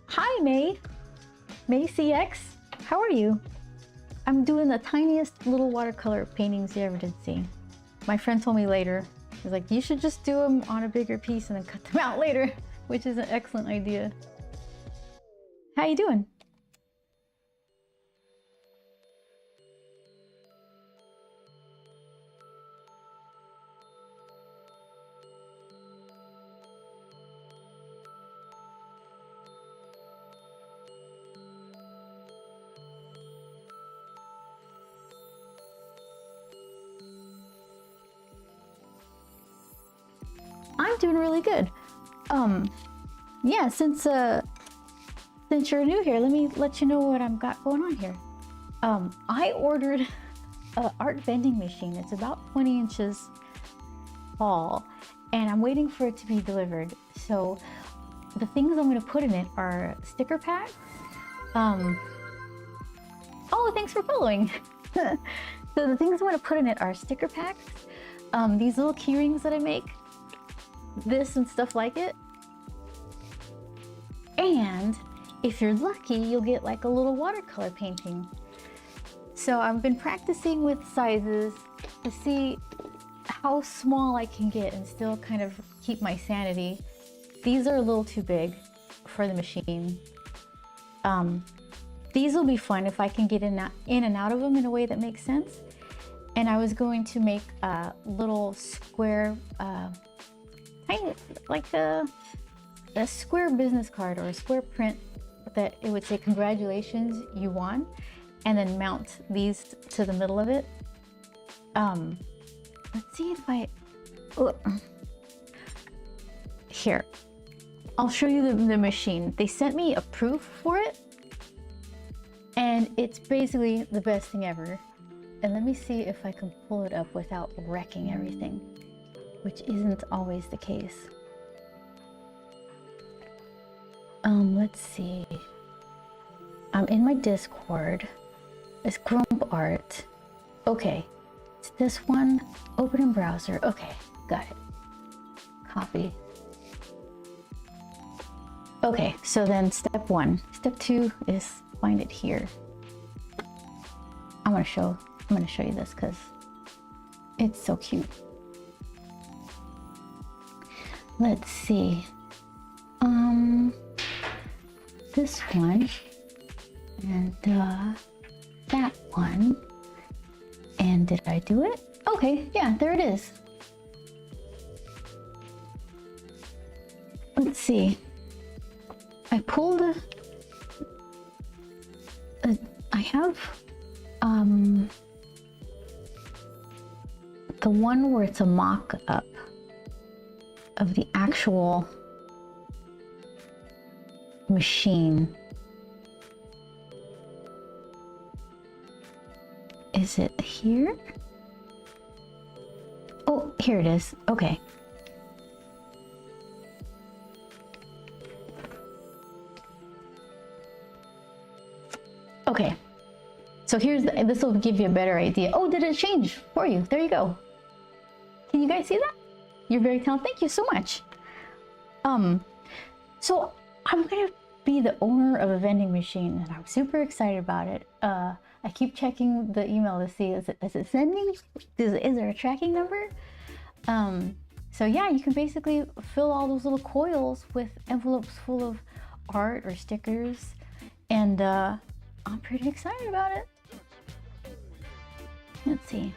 A: Hi, May CX. How are you? I'm doing the tiniest little watercolor paintings you ever did see. My friend told me later, he's like, you should just do them on a bigger piece and then cut them out later, which is an excellent idea. How you doing? I'm doing really good. Yeah, since you're new here, let me let you know what I've got going on here. I ordered an art vending machine. It's about 20 inches tall, and I'm waiting for it to be delivered. So the things I'm going to put in it are sticker packs. Oh, thanks for following. So the things I'm going to put in it are sticker packs, these little key rings that I make, this and stuff like it. And if you're lucky, you'll get like a little watercolor painting. So I've been practicing with sizes to see how small I can get and still kind of keep my sanity. These are a little too big for the machine. These will be fun if I can get in and out of them in a way that makes sense. And I was going to make a little square, like a square business card or a square print that it would say, congratulations, you won, and then mount these to the middle of it. Let's see if here, I'll show you the machine. They sent me a proof for it, and it's basically the best thing ever. And let me see if I can pull it up without wrecking everything, which isn't always the case. Let's see. I'm in my Discord. It's Grump art. Okay, it's this one. Open in browser. Okay, got it. Copy. Okay, so then step 1. Step 2 is find it here. I'm gonna show you this because it's so cute. Let's see. This one and that one. And did I do it? Okay, yeah, there it is. Let's see. I pulled I have the one where it's a mock-up of the actual machine. Is it here? Oh, here it is. Okay. Okay. So this will give you a better idea. Oh, did it change for you? There you go. Can you guys see that? You're very talented. Thank you so much. So I'm gonna be the owner of a vending machine, and I'm super excited about it. I keep checking the email to see is it sending? Is there a tracking number? So yeah, you can basically fill all those little coils with envelopes full of art or stickers, And I'm pretty excited about it. Let's see.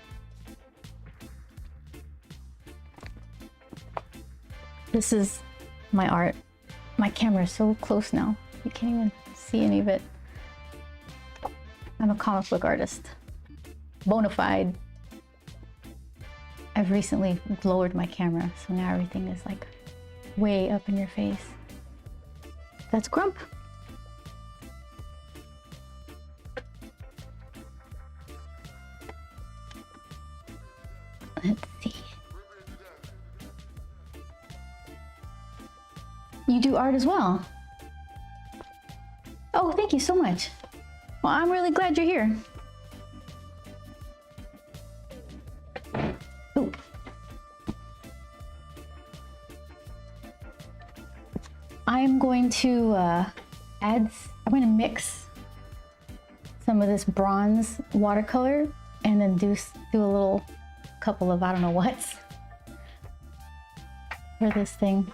A: This is my art. My camera is so close now. You can't even see any of it. I'm a comic book artist. Bona fide. I've recently lowered my camera, so now everything is like way up in your face. That's Grump. Let's see. You do art as well? Oh, thank you so much. Well, I'm really glad you're here. Ooh. I'm going to I'm going to mix some of this bronze watercolor and then do a little couple of I don't know what's for this thing.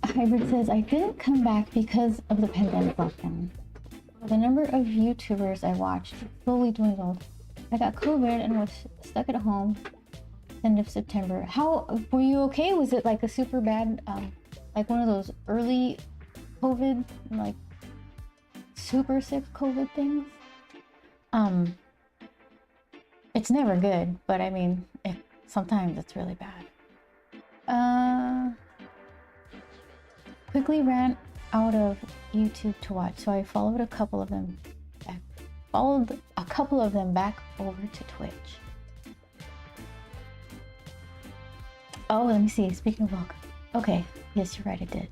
A: Hybrid says, I didn't come back because of the pandemic lockdown. The number of YouTubers I watched slowly dwindled. I got COVID and was stuck at home end of September. How were you okay? Was it like a super bad, like one of those early COVID, like super sick COVID things? It's never good, but I mean, sometimes it's really bad. Quickly ran out of YouTube to watch, so I followed a couple of them back. Followed a couple of them back over to Twitch. Oh, let me see. Speaking of welcome. Okay, yes, you're right, I did.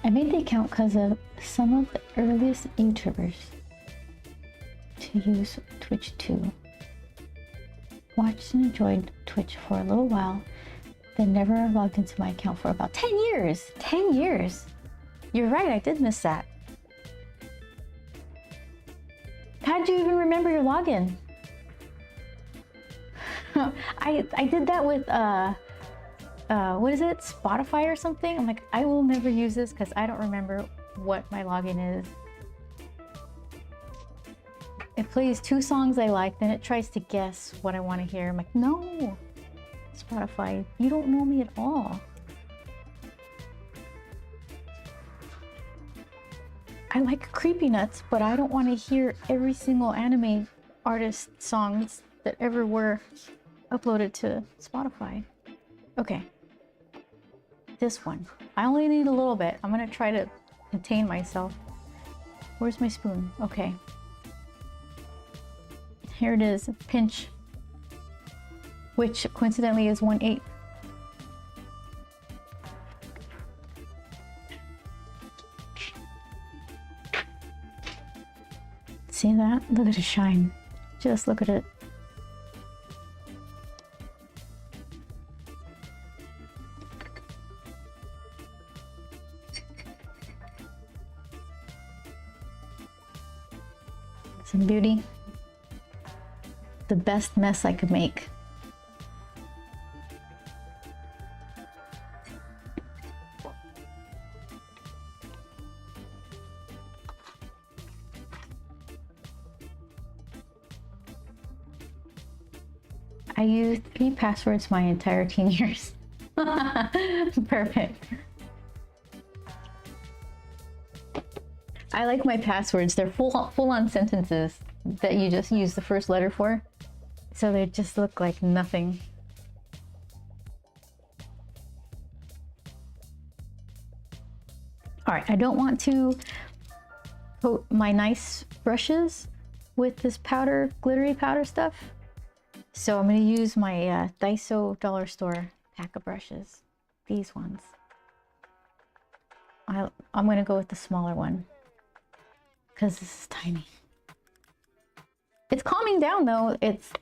A: I made the account because of some of the earliest YouTubers to use Twitch too. Watched and enjoyed Twitch for a little while, then never logged into my account for about 10 years. 10 years. You're right, I did miss that. How'd you even remember your login? I did that with what is it? Spotify or something? I'm like, I will never use this because I don't remember what my login is. It plays 2 songs I like, then it tries to guess what I want to hear. I'm like, no, Spotify, you don't know me at all. I like Creepy Nuts, but I don't want to hear every single anime artist songs that ever were uploaded to Spotify. Okay, this one. I only need a little bit. I'm gonna try to contain myself. Where's my spoon? Okay. Here it is, pinch, which coincidentally is 1/8. See that? Look at it shine. Just look at it. Some beauty. The best mess I could make. I used 3 passwords my entire teen years. Perfect. I like my passwords. They're full-on sentences that you just use the first letter for. So they just look like nothing. All right, I don't want to coat my nice brushes with this powder, glittery powder stuff. So I'm gonna use my Daiso dollar store pack of brushes. These ones. I'm gonna go with the smaller one because this is tiny. It's calming down though. It's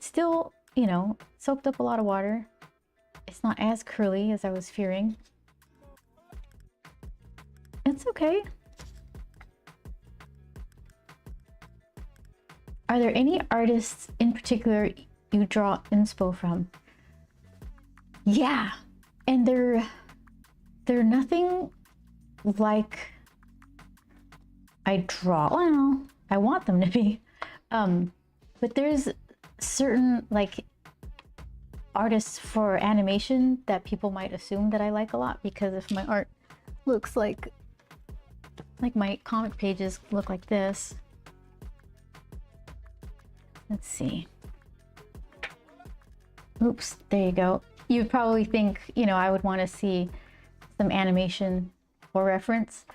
A: still, you know, soaked up a lot of water. It's not as curly as I was fearing. It's okay. Are there any artists in particular you draw inspo from? Yeah, and they're nothing like I draw. Well, I want them to be, but there's certain like artists for animation that people might assume that I like a lot, because if my art looks like my comic pages look like this. Let's see. Oops, there you go. You probably think, you know, I would want to see some animation or reference,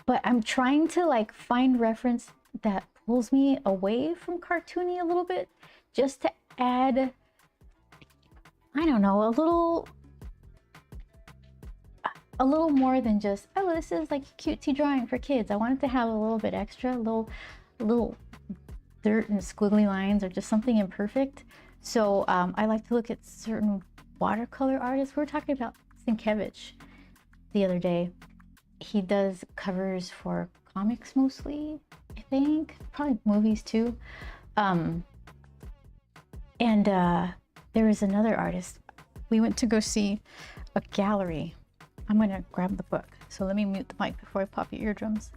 A: but I'm trying to like find reference that pulls me away from cartoony a little bit, just to add, I don't know, a little more than just, oh, this is like cutesy drawing for kids. I wanted to have a little bit extra, a little dirt and squiggly lines, or just something imperfect. So I like to look at certain watercolor artists. We were talking about Sienkiewicz the other day. He does covers for comics mostly, I think, probably movies too. And there is another artist. We went to go see a gallery. I'm gonna grab the book. So let me mute the mic before I pop your eardrums.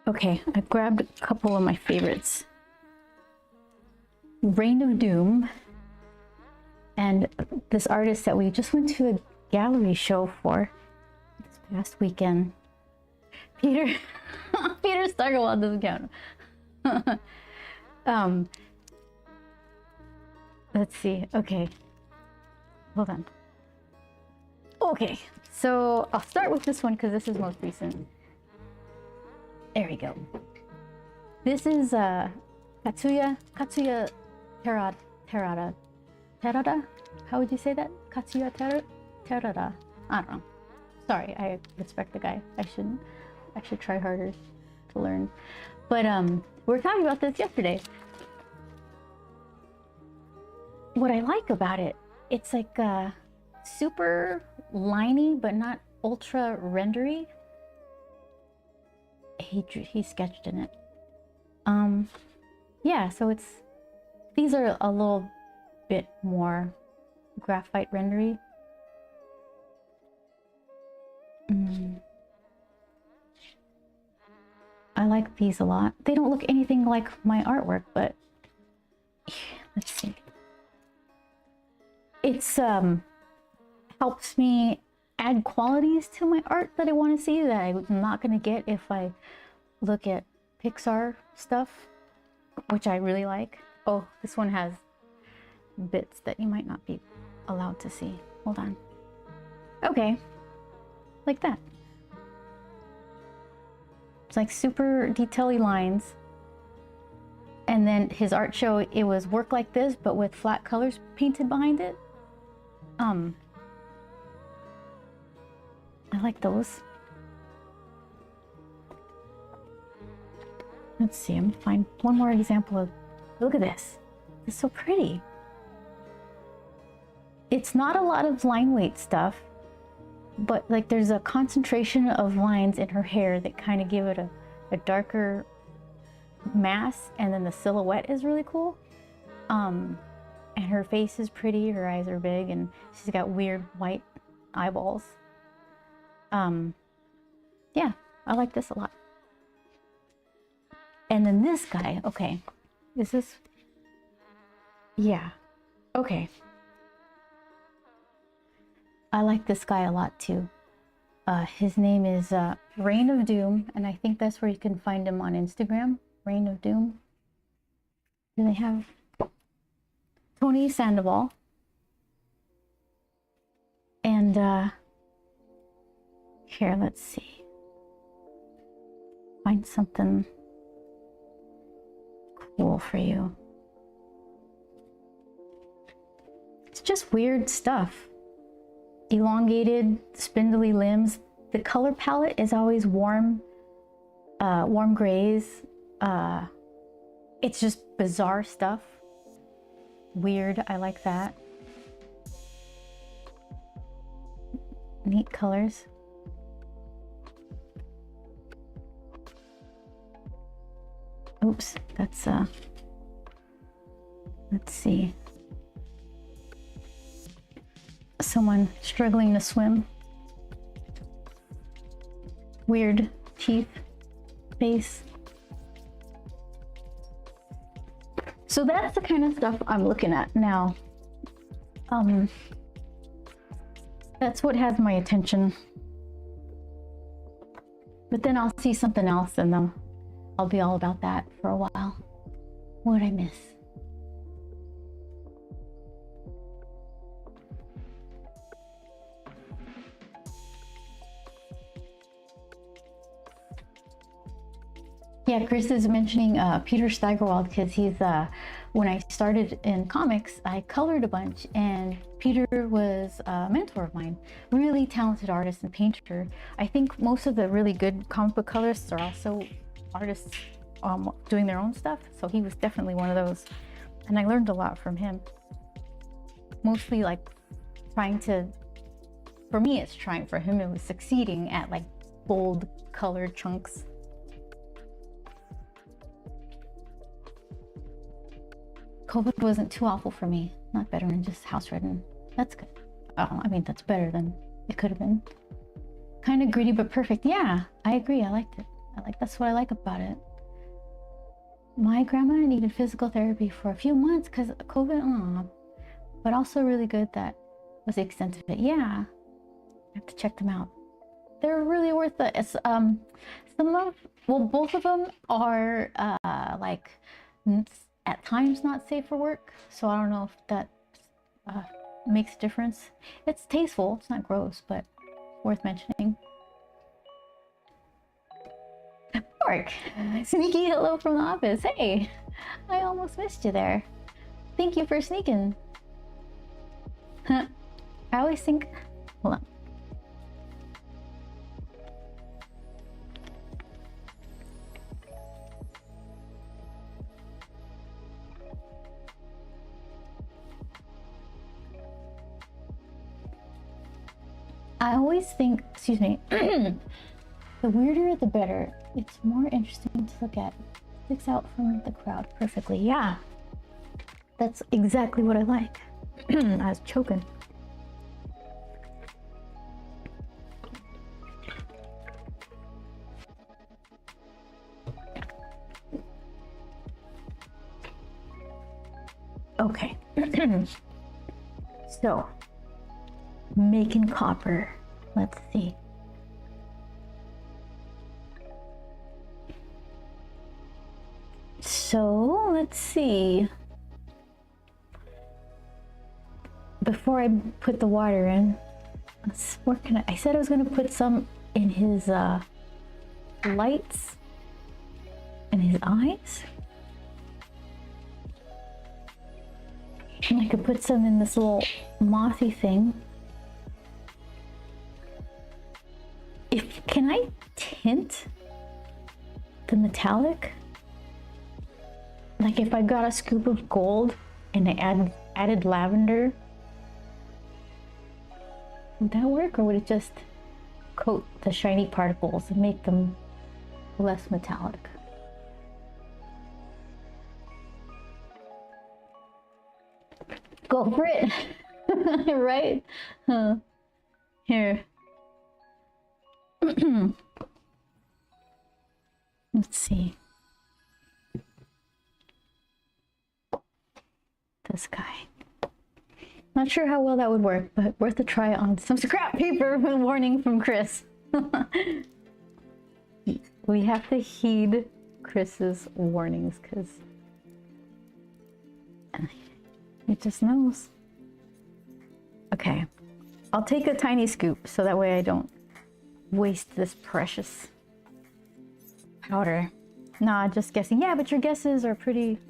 A: Okay, I grabbed a couple of my favorites. Reign of Doom, and this artist that we just went to a gallery show for this past weekend. Peter, Peter's talking about this account. Let's see, okay, hold on. Okay, so I'll start with this one because this is most recent. There we go. This is Katsuya Terada. How would you say that? Katsuya Terada. I don't know. Sorry, I respect the guy. I should try harder to learn. But we were talking about this yesterday. What I like about it, it's like super liney, but not ultra rendery. He sketched in it. Yeah, so these are a little bit more graphite rendery. I like these a lot. They don't look anything like my artwork, but let's see. It's helps me add qualities to my art that I want to see that I'm not going to get if I look at Pixar stuff, which I really like. Oh, this one has bits that you might not be allowed to see. Hold on. Okay, like that. It's like super detail-y lines. And then his art show, it was work like this, but with flat colors painted behind it. I like those. Let's see, I'm gonna find one more example of, look at this. It's so pretty. It's not a lot of line weight stuff, but like there's a concentration of lines in her hair that kind of give it a darker mass, and then the silhouette is really cool. And her face is pretty, her eyes are big, and she's got weird white eyeballs. Yeah, I like this a lot. And then this guy, okay, is this, yeah, okay. I like this guy a lot too. His name is Reign of Doom, and I think that's where you can find him on Instagram, Reign of Doom. Do they have Tony Sandoval? And here, let's see. Find something cool for you. It's just weird stuff. Elongated, spindly limbs. The color palette is always warm grays. It's just bizarre stuff. Weird, I like that. Neat colors. Oops, that's let's see. Someone struggling to swim. Weird teeth, face. So that's the kind of stuff I'm looking at now. That's what has my attention. But then I'll see something else and then I'll be all about that for a while. What did I miss? Yeah, Chris is mentioning Peter Steigerwald because he's, when I started in comics, I colored a bunch and Peter was a mentor of mine. Really talented artist and painter. I think most of the really good comic book colorists are also artists doing their own stuff. So he was definitely one of those. And I learned a lot from him. Mostly like trying to, for me it's trying, for him it was succeeding at like bold colored chunks. COVID wasn't too awful for me. Not better than just house ridden. That's good. Oh, I mean, that's better than it could have been. Kind of greedy, but perfect. Yeah, I agree. I liked it. That's what I like about it. My grandma needed physical therapy for a few months because of COVID. But also really good that was the extent of it. Yeah, I have to check them out. They're really worth it. It's both of them are like at times not safe for work, so I don't know if that makes a difference. It's tasteful, it's not gross, but worth mentioning. Mark, sneaky hello from the office. Hey, I almost missed you there. Thank you for sneaking. I always think, hold on. I always think, excuse me, the weirder the better. It's more interesting to look at. Sticks out from the crowd perfectly. Yeah, that's exactly what I like. I was choking. Okay. So, making copper. Let's see. So, let's see. Before I put the water in, I said I was going to put some in his lights and his eyes. And I could put some in this little mothy thing. Can I tint the metallic? Like if I got a scoop of gold and I added lavender, would that work, or would it just coat the shiny particles and make them less metallic? Go for it. Right? Here. Let's see. This guy. Not sure how well that would work, but worth a try on some scrap paper with a warning from Chris. We have to heed Chris's warnings because he just knows. Okay, I'll take a tiny scoop so that way I don't waste this precious powder. Nah, just guessing. Yeah, but your guesses are pretty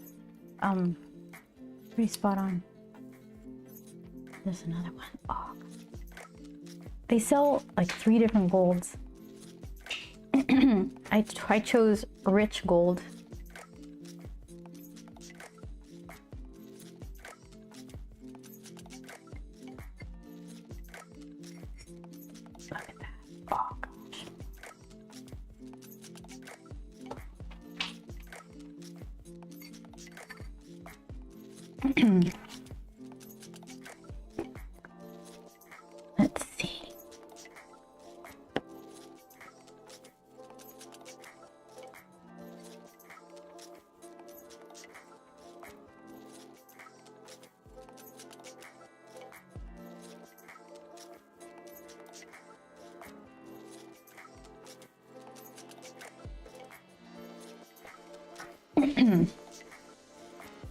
A: spot on. There's another one. Oh, they sell like 3 different golds. I chose rich gold. Look at that. Oh gosh. Let's see.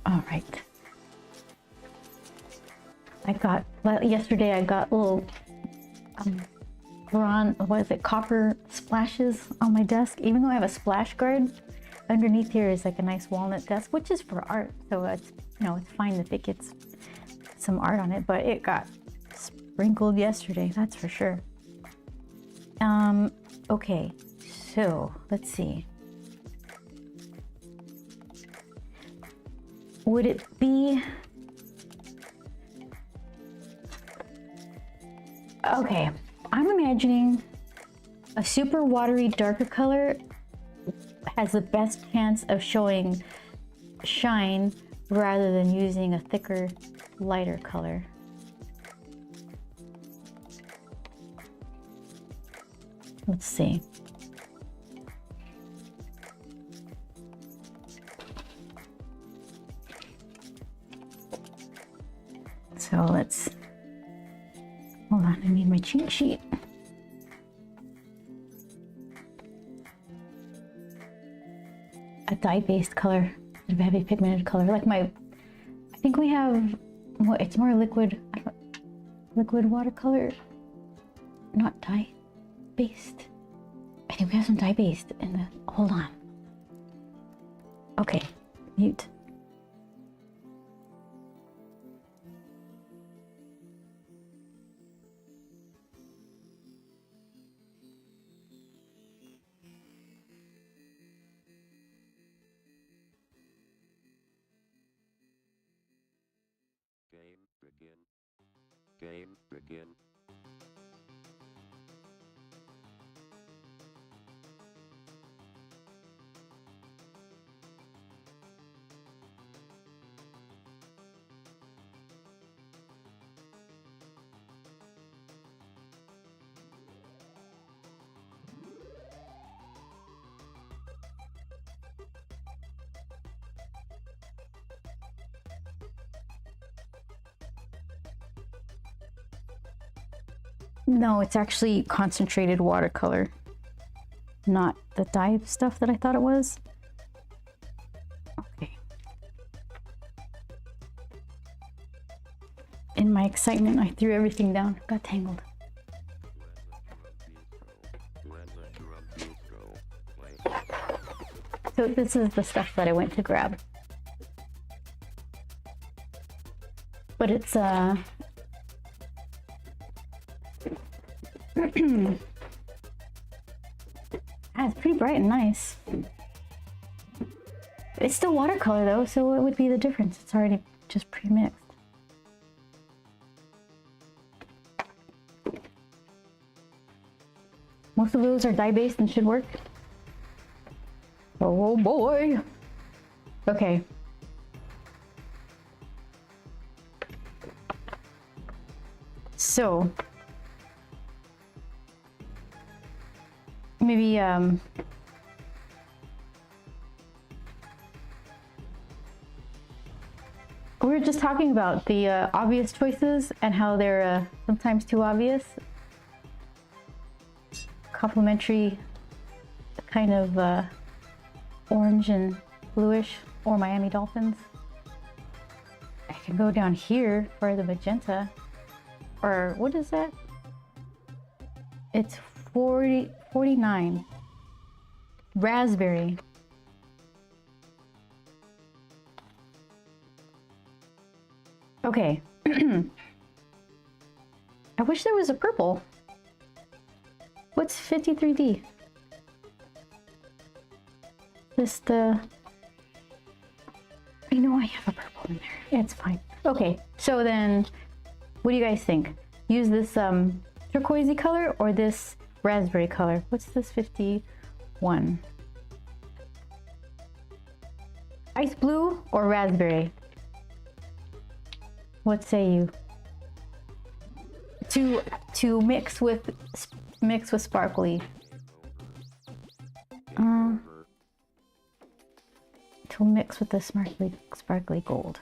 A: All right. Yesterday I got little copper splashes on my desk. Even though I have a splash guard, underneath here is like a nice walnut desk, which is for art. So it's, you know, it's fine if it gets some art on it, but it got sprinkled yesterday, that's for sure. Okay, so let's see. Would it be... Okay, I'm imagining a super watery darker color has the best chance of showing shine rather than using a thicker, lighter color. Let's see. So let's, hold on, I need my cheat sheet. A dye-based color, a heavy pigmented color, like my, I think we have, what, it's more liquid, liquid watercolor, not dye-based. I think we have some dye-based in the, hold on. Okay, mute.
B: Game begin.
A: No, it's actually concentrated watercolor, not the dye stuff that I thought it was. Okay. In my excitement, I threw everything down, got tangled. So this is the stuff that I went to grab. But it's it's pretty bright and nice. It's still watercolor though, so what would be the difference? It's already just pre-mixed. Most of those are dye-based and should work. Oh boy. Okay. So maybe we were just talking about the obvious choices and how they're sometimes too obvious. Complementary kind of orange and bluish, or Miami Dolphins. I can go down here for the magenta, or what is that? It's 49. Raspberry. Okay. I wish there was a purple. What's 53D? I know I have a purple in there. It's fine. Okay, so then what do you guys think? Use this turquoisey color or this raspberry color? What's this 51? Ice blue or raspberry? What say you? To mix with sparkly. To mix with the sparkly gold.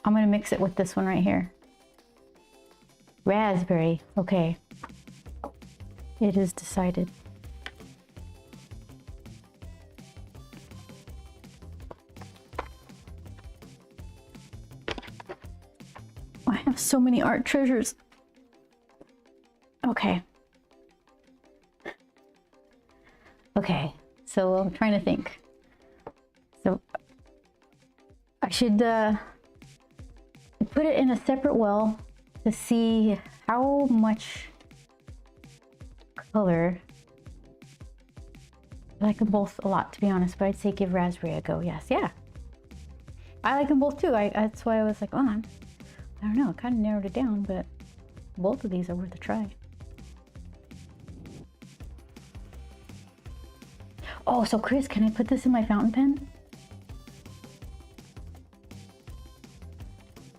A: I'm gonna mix it with this one right here. Raspberry. Okay. It is decided. I have so many art treasures. Okay. Okay, so I'm trying to think. So I should put it in a separate well to see how much color. I like them both a lot, to be honest, but I'd say give raspberry a go. Yes, yeah. I like them both too. That's why I was like, oh, I don't know, I kind of narrowed it down, but both of these are worth a try. Oh, so Chris, can I put this in my fountain pen?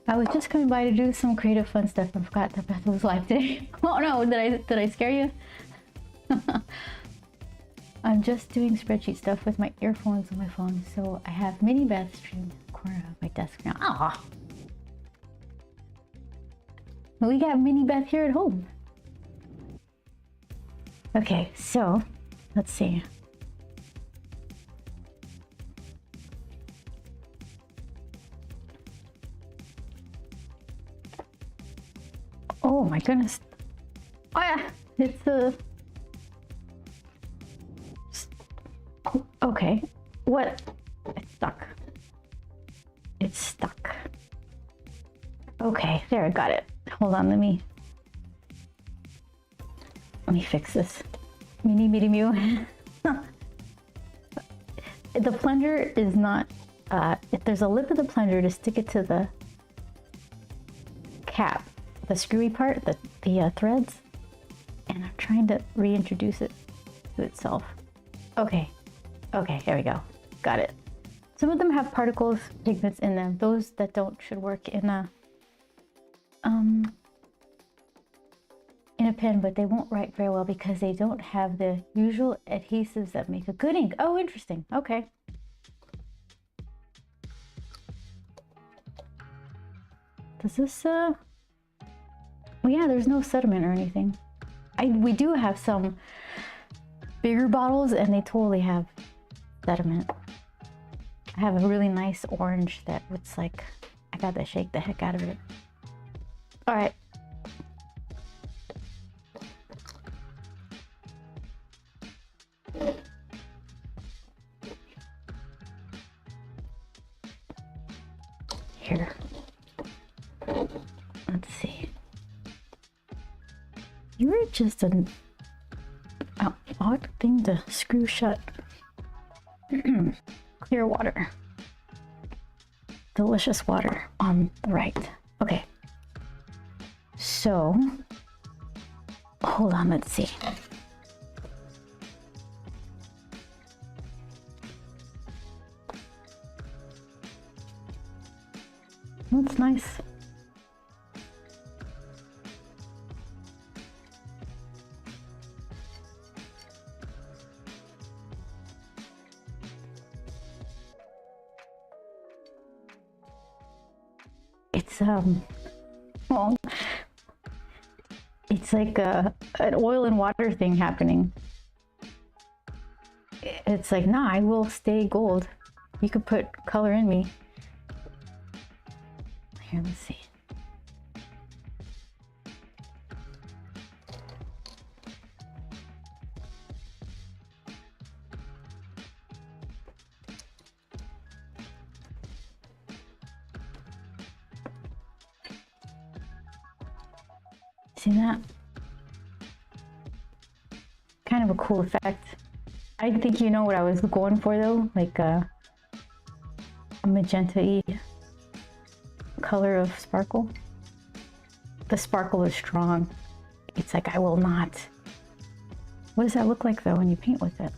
A: I was just coming by to do some creative fun stuff and forgot that Beth was live today. Oh no, did I scare you? I'm just doing spreadsheet stuff with my earphones on my phone, so I have mini Beth streaming in the corner of my desk now. Ah, we got mini Beth here at home. Okay, so let's see. Oh my goodness. Oh yeah, it's okay. What? It's stuck. It's stuck. Okay, there, I got it. Hold on, let me fix this. Mini mew. The plunger is not, if there's a lip of the plunger to stick it to the cap, the screwy part, the threads, and I'm trying to reintroduce it to itself. Okay, here we go. Got it. Some of them have particles, pigments in them. Those that don't should work in a pen, but they won't write very well because they don't have the usual adhesives that make a good ink. Oh, interesting. Okay. Does this well, yeah, there's no sediment or anything. We do have some bigger bottles and they totally have sediment. I have a really nice orange that looks like I got to shake the heck out of it. All right. Here. Let's see. You're just an odd thing to screw shut. Clear water. Delicious water on the right. Okay. So, hold on, let's see. That's nice. It's well, it's like an oil and water thing happening. It's like, nah, I will stay gold. You could put color in me. Here, let's see. See that? Kind of a cool effect. I think you know what I was going for though, like a magenta-y color of sparkle. The sparkle is strong. It's like, I will not. What does that look like though when you paint with it?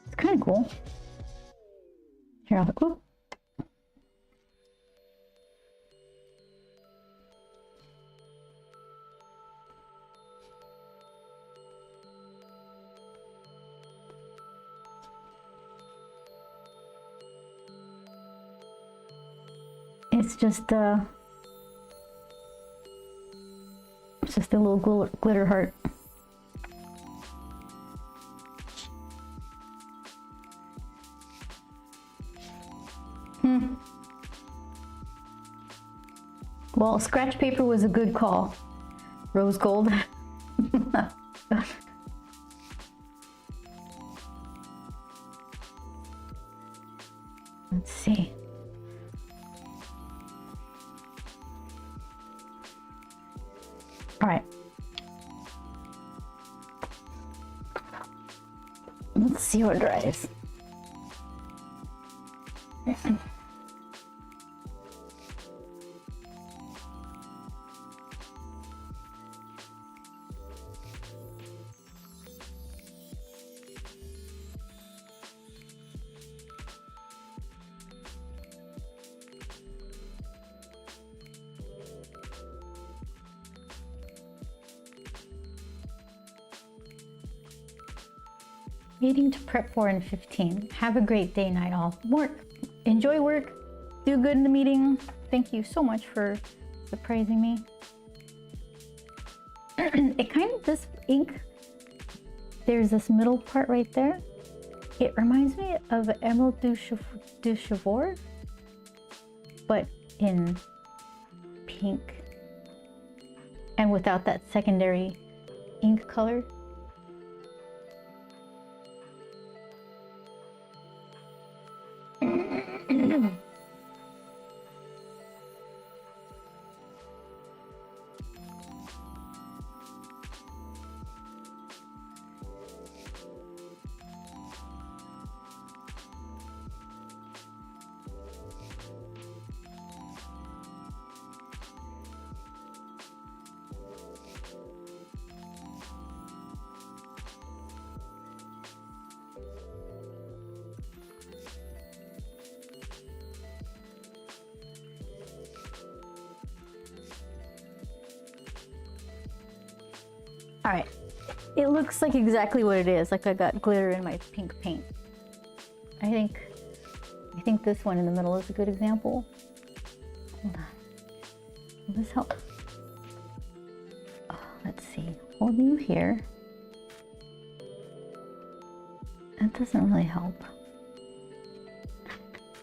A: It's kind of cool. Here, I'll, ooh. It's just a little glitter heart. Well, scratch paper was a good call. Rose gold. Let's see. All right. Let's see what dries. Meeting to prep for in 15. Have a great day, night all. Enjoy work. Do good in the meeting. Thank you so much for surprising me. It kind of, this ink, there's this middle part right there. It reminds me of Emerald du Chivor, but in pink and without that secondary ink color. All right, it looks like exactly what it is. Like I got glitter in my pink paint. I think this one in the middle is a good example. Hold on, will this help? Oh, let's see, hold you here. That doesn't really help.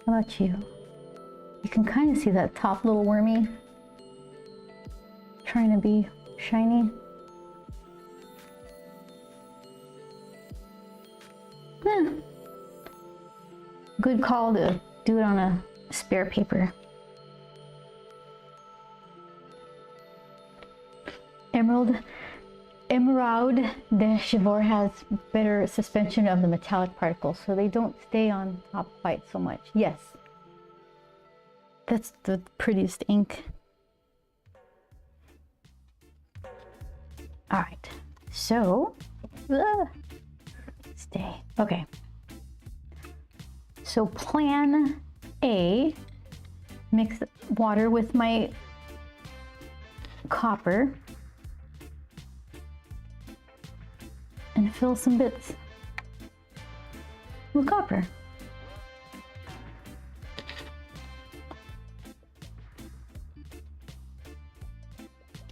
A: How about you? You can kind of see that top little wormy trying to be shiny. Good call to do it on a spare paper. Emerald de Chivor has better suspension of the metallic particles, so they don't stay on top quite so much. Yes, that's the prettiest ink. All right, so stay. Okay. So plan A, mix water with my copper and fill some bits with copper.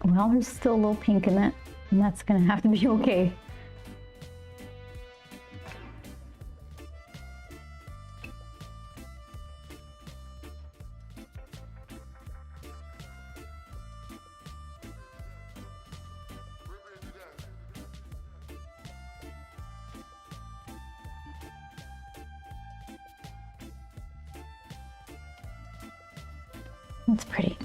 A: Well, there's still a little pink in that, and that's gonna have to be okay. It's pretty.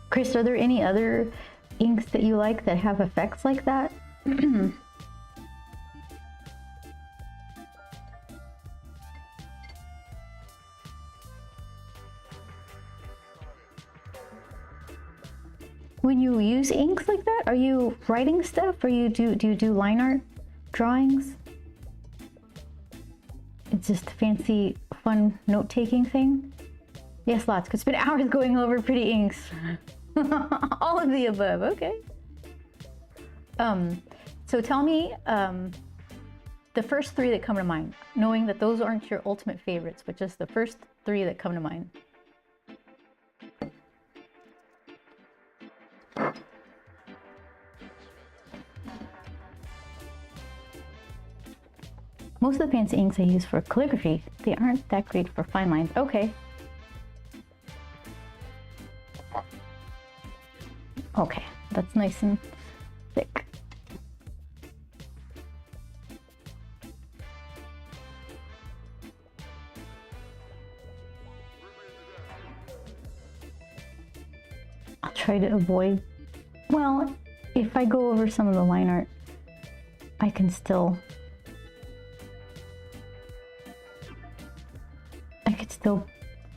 A: Chris, are there any other inks that you like that have effects like that? When you use inks like that, are you writing stuff, or do you do line art drawings? It's just a fancy, fun note-taking thing? Yes, lots. Could spend hours going over pretty inks. All of the above, okay. So tell me the first three that come to mind, knowing that those aren't your ultimate favorites, but just the first three that come to mind. Most of the fancy inks I use for calligraphy, they aren't that great for fine lines. Okay. Okay, that's nice and thick. I'll try to avoid, well, if I go over some of the line art, I could still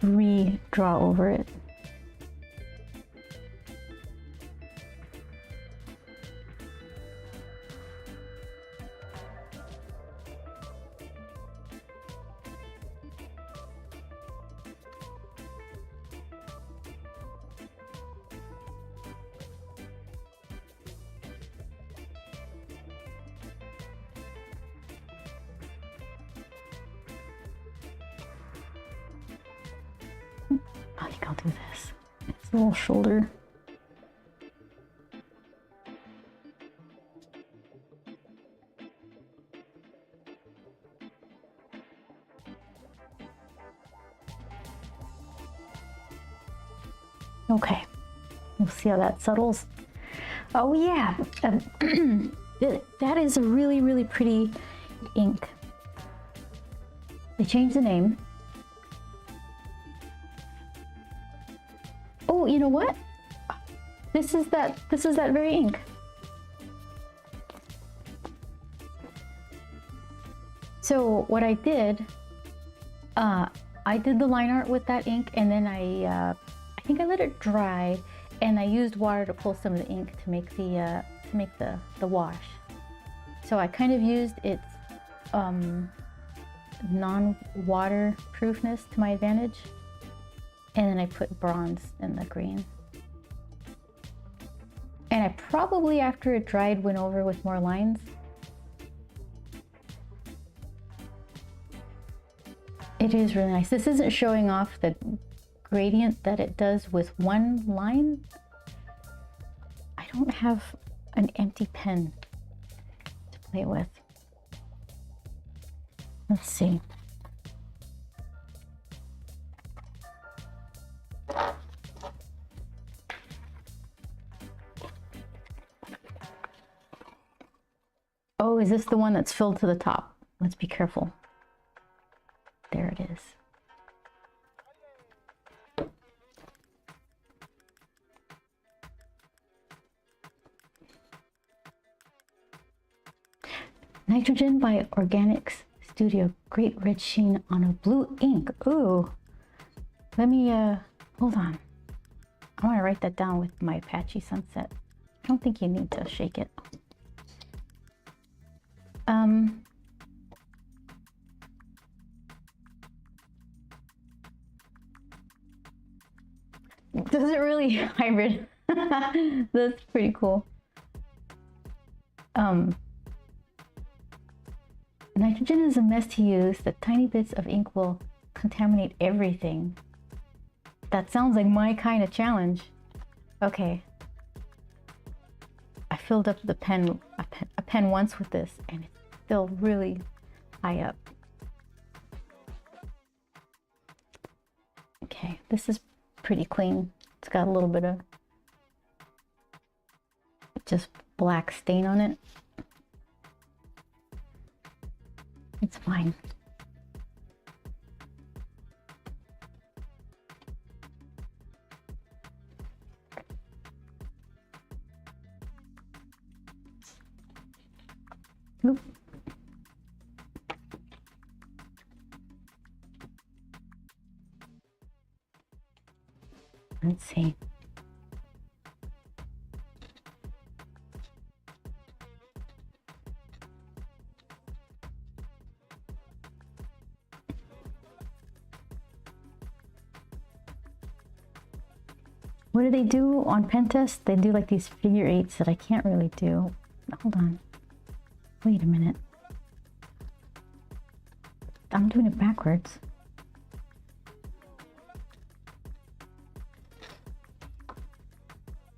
A: redraw over it. I think I'll do this. It's a little shoulder. Okay, we'll see how that settles. Oh yeah, that is a really, really pretty ink. They changed the name. Oh, you know what? This is that very ink. So what I did the line art with that ink, and then I think I let it dry, and I used water to pull some of the ink to make the wash. So I kind of used its non-waterproofness to my advantage. And then I put bronze in the green. And I probably, after it dried, went over with more lines. It is really nice. This isn't showing off the gradient that it does with one line. I don't have an empty pen to play with. Let's see. Oh, is this the one that's filled to the top? Let's be careful. There it is. Nitrogen by Organics Studio. Great red sheen on a blue ink. Ooh. Let me, hold on. I want to write that down with my Apache Sunset. I don't think you need to shake it. Does it really hybrid? That's pretty cool. Nitrogen is a mess to use. The tiny bits of ink will contaminate everything. That sounds like my kind of challenge. Okay. I filled up the pen, a pen once with this, and it's still really high up. Okay, this is pretty clean. It's got a little bit of just black stain on it. It's fine. Oop. Let's see. What do they do on pen test? They do like these figure eights that I can't really do. Hold on. Wait a minute. I'm doing it backwards.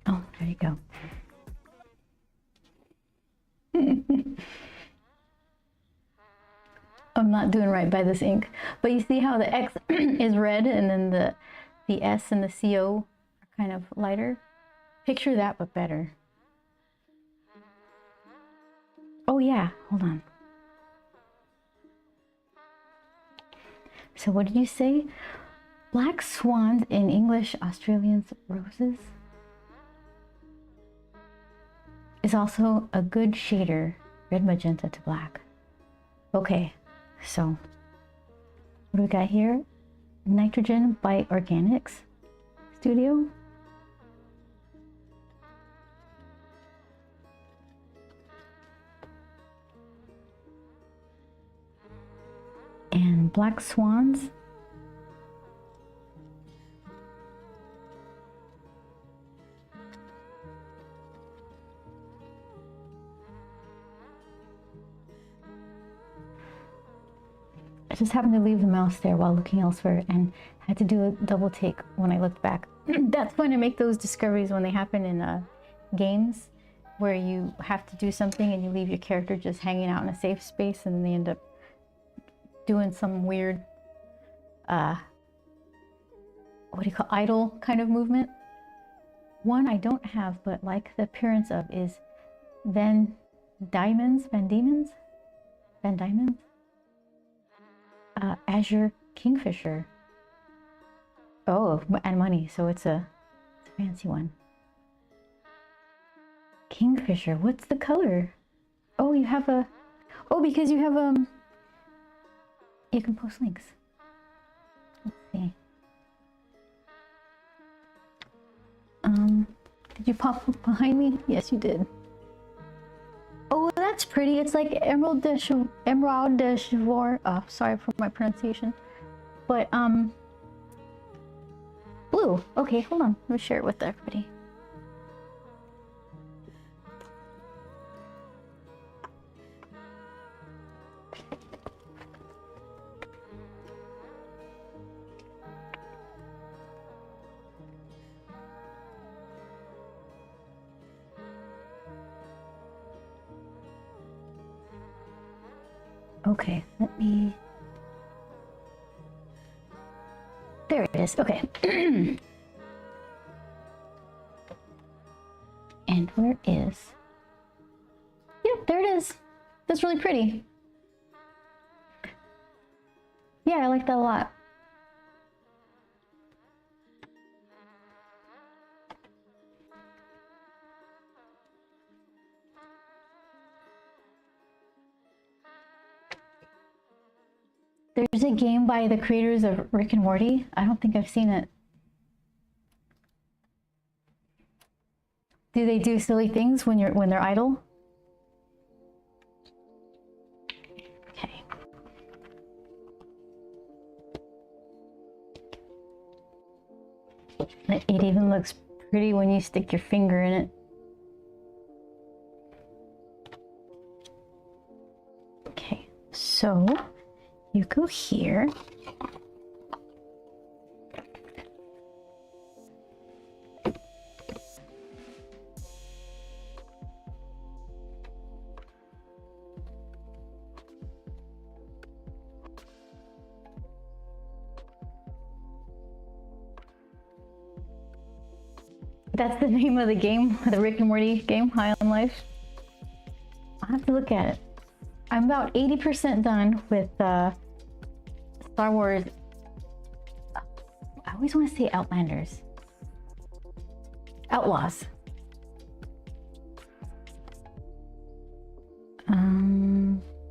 A: Oh, there you go. I'm not doing right by this ink. But you see how the X is red and then the S and the CO are kind of lighter? Picture that, but better. Oh yeah, hold on. So what did you say? Black swans in English, Australians roses? Is also a good shader, red magenta to black. Okay, so what do we got here? Nitrogen by Organics Studio. And black swans. I just happened to leave the mouse there while looking elsewhere and had to do a double take when I looked back. That's when I make those discoveries when they happen in games where you have to do something and you leave your character just hanging out in a safe space and then they end up doing some weird, what do you call, idle kind of movement. One I don't have but like the appearance of is Van Diemen's. Azure Kingfisher. Oh, and money, so it's a fancy one. Kingfisher, what's the color? Oh, you have a, oh, because you have you can post links. Let's see. Did you pop up behind me? Yes, you did. Oh, that's pretty. It's like Emerald de Chivor. Oh, sorry for my pronunciation. But, blue. Okay, hold on. Let me share it with everybody. Okay, let me... There it is. Okay. And where is... Yep, there it is. That's really pretty. Yeah, I like that a lot. There's a game by the creators of Rick and Morty. I don't think I've seen it. Do they do silly things when they're idle? Okay. It even looks pretty when you stick your finger in it. Okay, so you go here. That's the name of the game, the Rick and Morty game, High on Life. to look at it. I'm about 80% done with Star Wars. I always want to say Outlanders. Outlaws.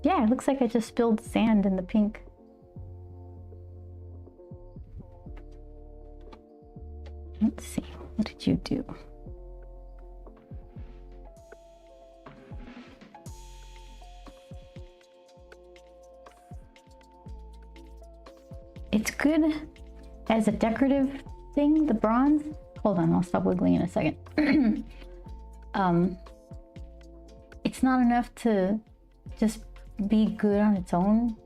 A: Yeah, it looks like I just spilled sand in the pink. Let's see, what did you do? It's good as a decorative thing, the bronze. Hold on, I'll stop wiggling in a second. It's not enough to just be good on its own.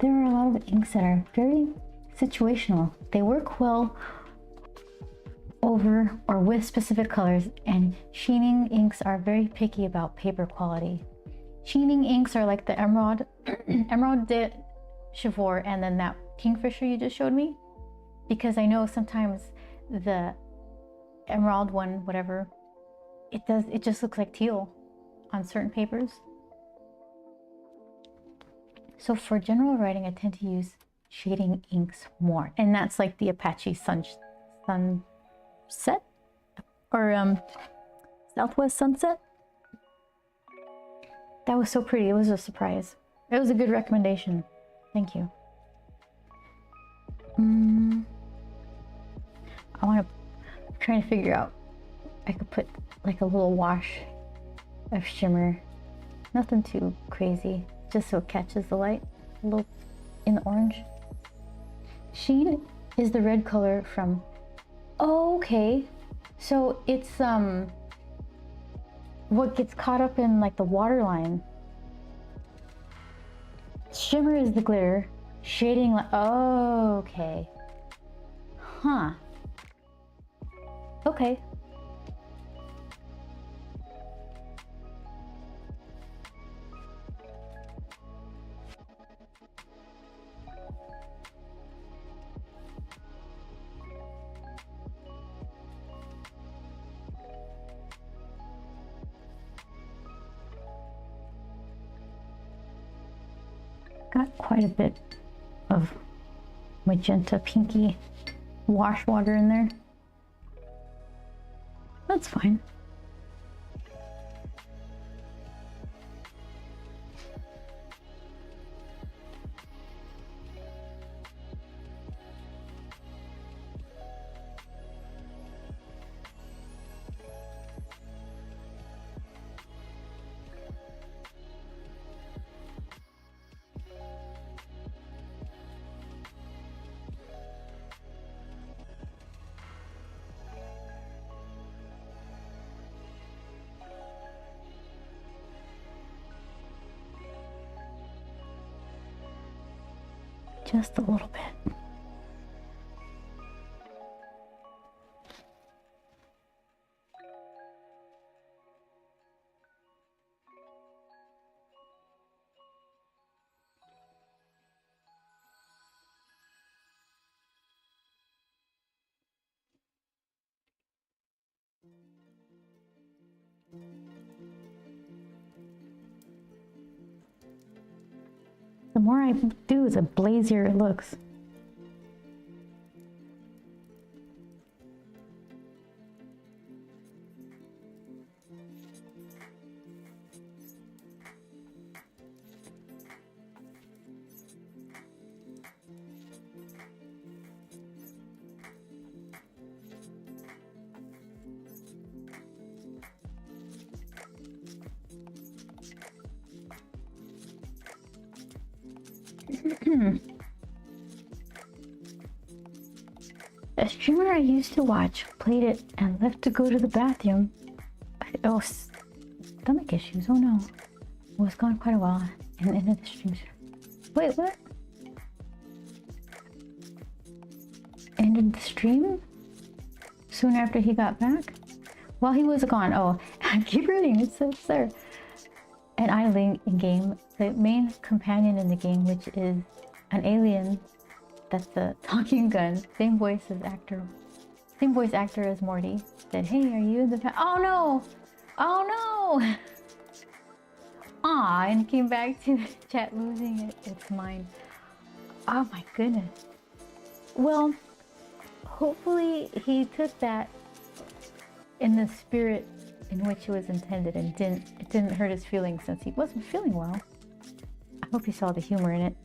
A: There are a lot of inks that are very situational. They work well over or with specific colors, and sheening inks are very picky about paper quality. Sheening inks are like the Emerald de Chivor and then that Kingfisher you just showed me, because I know sometimes the Emerald one, whatever, it just looks like teal on certain papers. So for general writing, I tend to use shading inks more, and that's like the Apache Sunset or Southwest Sunset. That was so pretty. It was a surprise. It was a good recommendation. Thank you. I'm trying to figure out. I could put like a little wash of shimmer. Nothing too crazy, just so it catches the light a little in the orange. Sheen is the red color from. Oh, okay. So it's what gets caught up in like the water line. Shimmer is the glitter. Shading like, oh, okay. Huh. Okay. Got quite a bit of magenta pinky wash water in there. That's fine. Just a little bit. The more I do, the blazier it looks. A streamer I used to watch played it and left to go to the bathroom. Oh, stomach issues. Oh no. It was gone quite a while and ended the stream. Wait, what? Ended the stream? Soon after he got back? While he was gone. Oh, keep reading. It's there. an idling in game, the main companion in the game, which is an alien that's a talking gun, same voice actor as Morty, said, "Hey, are you the oh no! Oh no!" Ah, and came back to the chat losing its mind. Oh my goodness. Well, hopefully he took that in the spirit in which it was intended and it didn't hurt his feelings since he wasn't feeling well. I hope he saw the humor in it.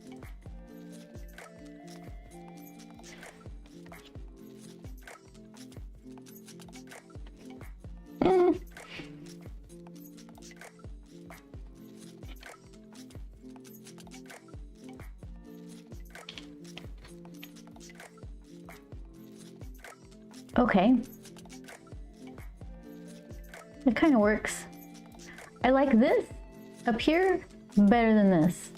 A: Okay. It kind of works. I like this up here better than this.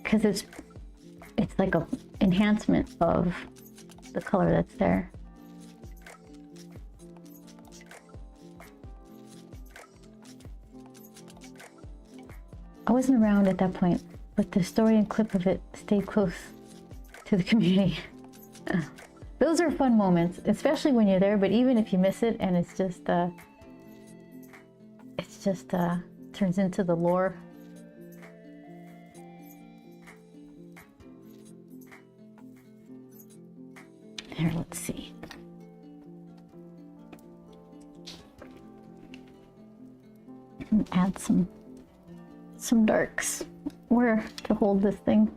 A: Because it's like a enhancement of the color that's there. I wasn't around at that point, but the story and clip of it stayed close to the community. Those are fun moments, especially when you're there, but even if you miss it and it's just turns into the lore. Here, let's see. And add some darks where to hold this thing.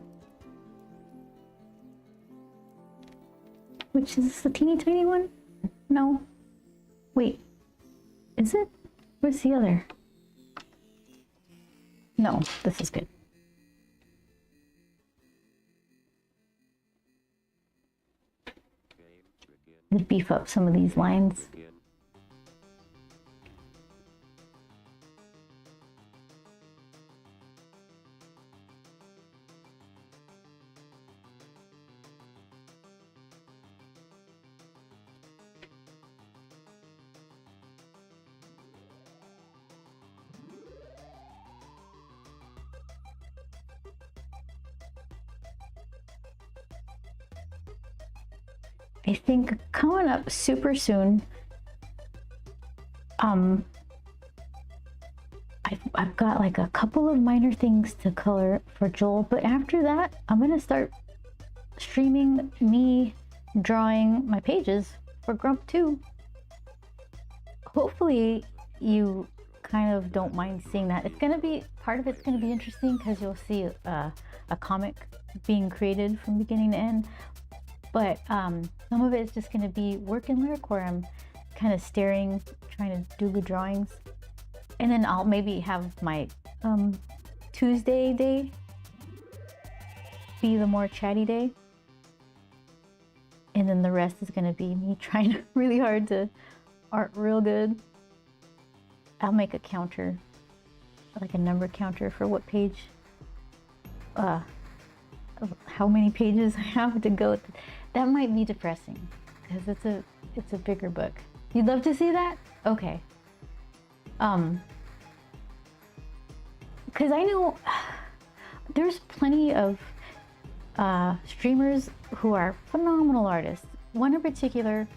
A: Which is this, a teeny tiny one? No. Wait. Is it? Where's the other? No, this is good. Let's beef up some of these lines. I think coming up super soon, I've got like a couple of minor things to color for Joel, but after that, I'm gonna start streaming me drawing my pages for Grump 2. Hopefully you kind of don't mind seeing that. It's gonna be, part of it's gonna be interesting because you'll see a comic being created from beginning to end. But some of it is just going to be work in lyric where I'm kind of staring, trying to do the drawings. And then I'll maybe have my Tuesday day be the more chatty day. And then the rest is going to be me trying really hard to art real good. I'll make a counter, like a number counter for what page, how many pages I have to go. That might be depressing because it's a bigger book. You'd love to see that? Okay. Because I know there's plenty of streamers who are phenomenal artists. One in particular,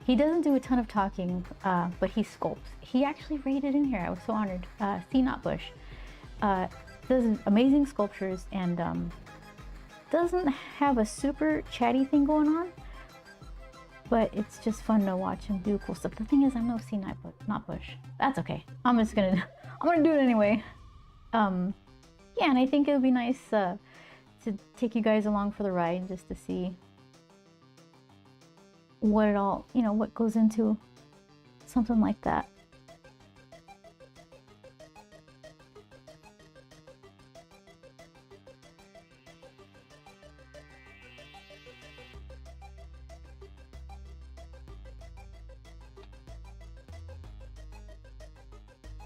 A: he doesn't do a ton of talking, but he sculpts. He actually rated in here. I was so honored. C. Notbush does amazing sculptures and doesn't have a super chatty thing going on, but it's just fun to watch him do cool stuff. The thing is, I'm no C. Notbush. That's okay. I'm gonna do it anyway. Yeah, and I think it would be nice to take you guys along for the ride just to see what it all, what goes into something like that.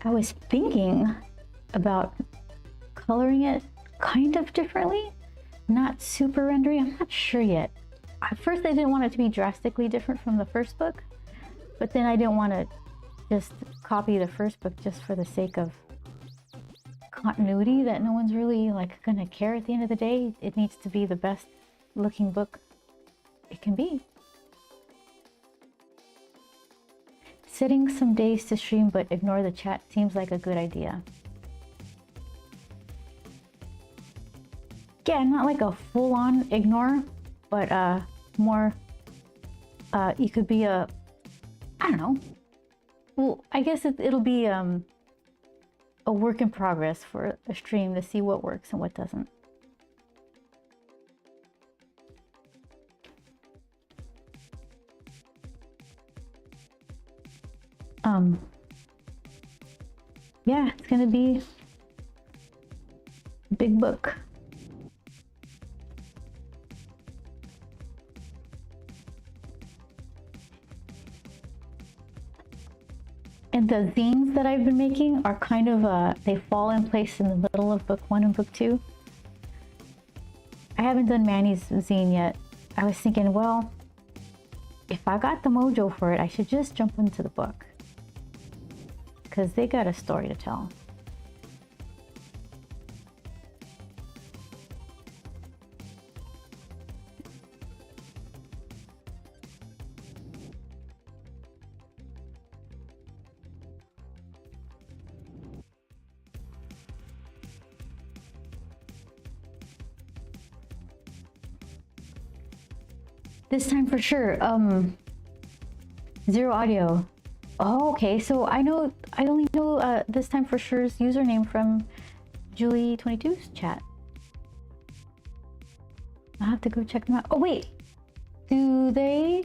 A: I was thinking about coloring it kind of differently, not super rendery. I'm not sure yet. At first I didn't want it to be drastically different from the first book, but then I didn't want to just copy the first book just for the sake of continuity, that no one's really like gonna care at the end of the day. It needs to be the best looking book it can be. Setting some days to stream but ignore the chat seems like a good idea. Yeah, not like a full-on ignore, but more you could be I don't know. Well, I guess it'll be a work in progress for a stream to see what works and what doesn't. Yeah, it's gonna be a big book. And the zines that I've been making are kind of, they fall in place in the middle of book 1 and book 2. I haven't done Manny's zine yet. I was thinking, well, if I got the mojo for it, I should just jump into the book, because they got a story to tell. This time for sure. Zero audio. Oh, okay. So I only know this time for sure's username from Julie22's chat. I'll have to go check them out. Oh wait, do they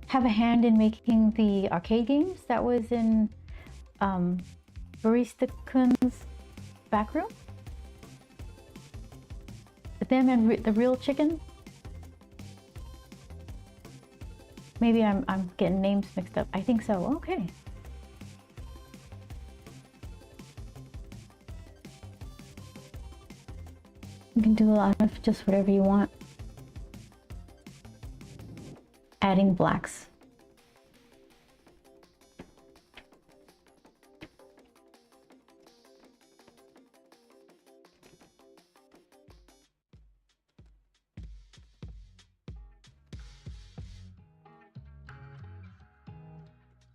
A: have a hand in making the arcade games that was in Barista Kun's back room? Them and the Real Chicken? Maybe I'm getting names mixed up. I think so. Okay. You can do a lot of just whatever you want. Adding blacks.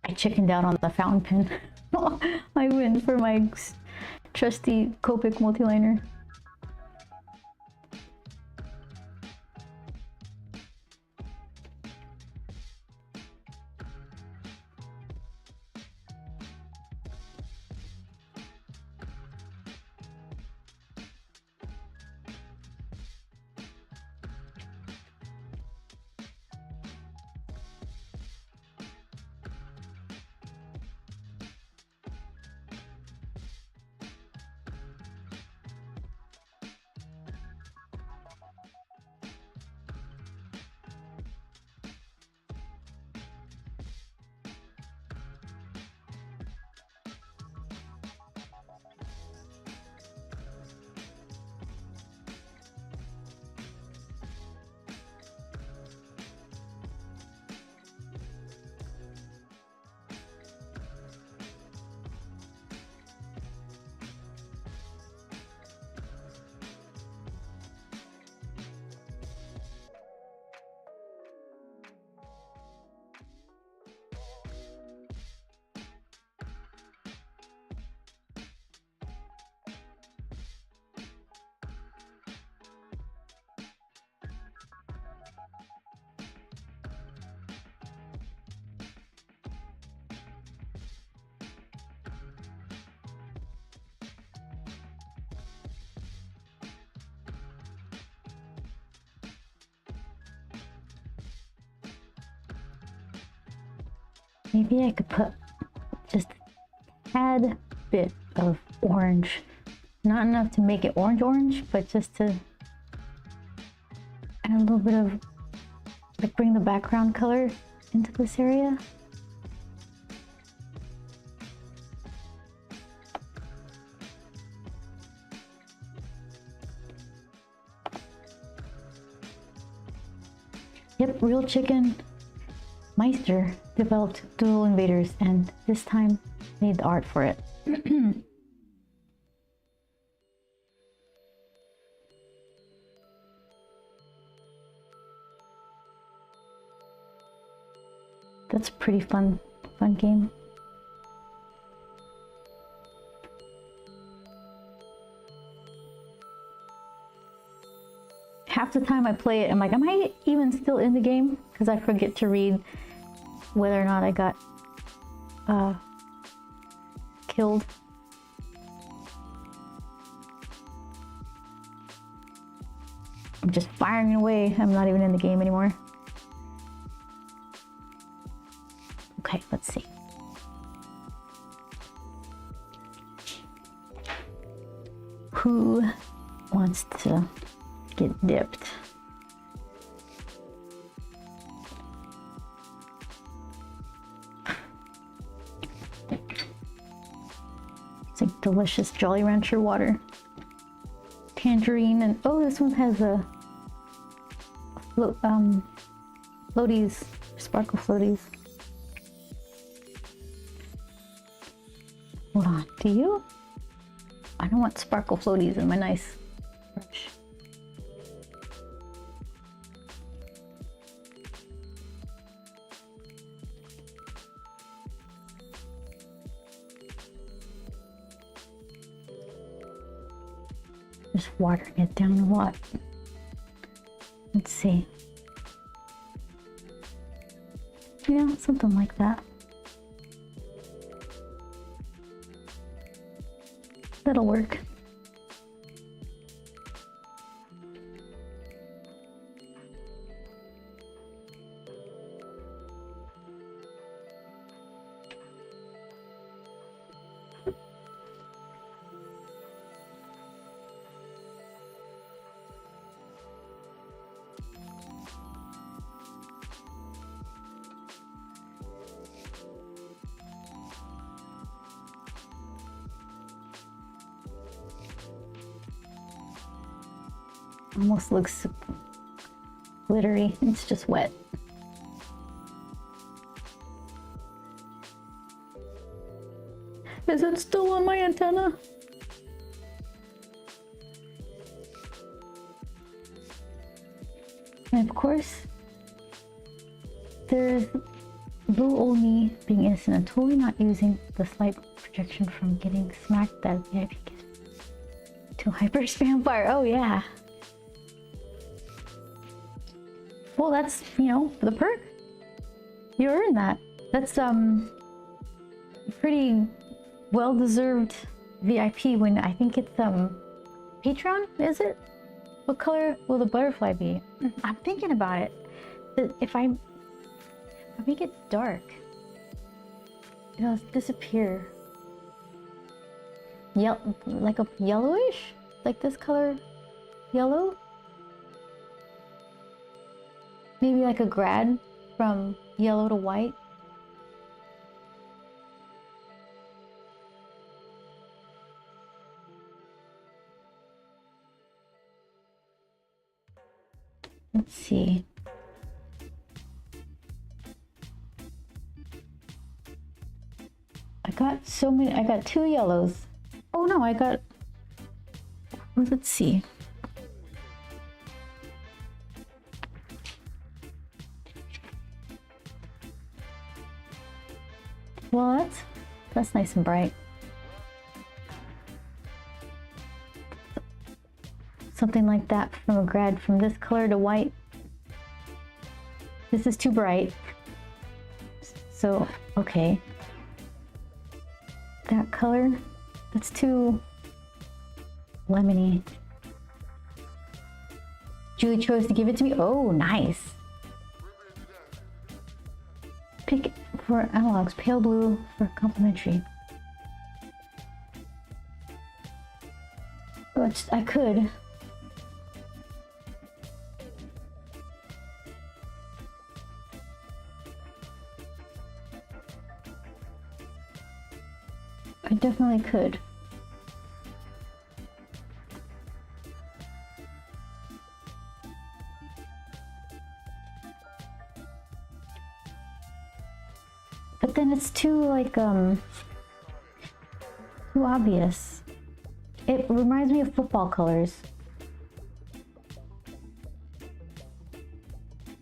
A: I chickened out on the fountain pen. I went for my trusty Copic multiliner. Maybe I could put just a tad bit of orange. Not enough to make it orange, but just to add a little bit of, like, bring the background color into this area. Yep, Real Chicken Meister developed Dual Invaders, and this time Need the art for it. That's a pretty fun game. Half the time I play it, I'm like, am I even still in the game? Because I forget to read whether or not I got killed. I'm just firing away. I'm not even in the game anymore. Okay, let's see. Who wants to get dipped? It's like delicious Jolly Rancher water. Tangerine and oh, this one has a floaties, sparkle floaties. Hold on, do you? I don't want sparkle floaties in my nice brush. Just watering it down a lot. Let's see. Yeah, something like that. That'll work. Almost looks glittery. It's just wet. Is it still on my antenna? And of course, there's little old me being innocent and totally not using the slight projection from getting smacked that VIP gift to hyper spam fire. Oh yeah. Well, that's, you know, for the perk. You earned that. That's pretty well-deserved VIP when I think it's Patreon, is it? What color will the butterfly be? I'm thinking about it. If I make it dark, it'll disappear. Like a yellowish? Like this color yellow? Maybe like a grad from yellow to white. Let's see. I got so many. I got 2 yellows. Oh no, I got. Let's see. Well, that's nice and bright. Something like that from a grad from this color to white. This is too bright. So, okay. That color, that's too lemony. Julie chose to give it to me. Oh, nice. Pick for analogs, pale blue for complimentary. Which I could. I definitely could. But then it's too like too obvious. It reminds me of football colors.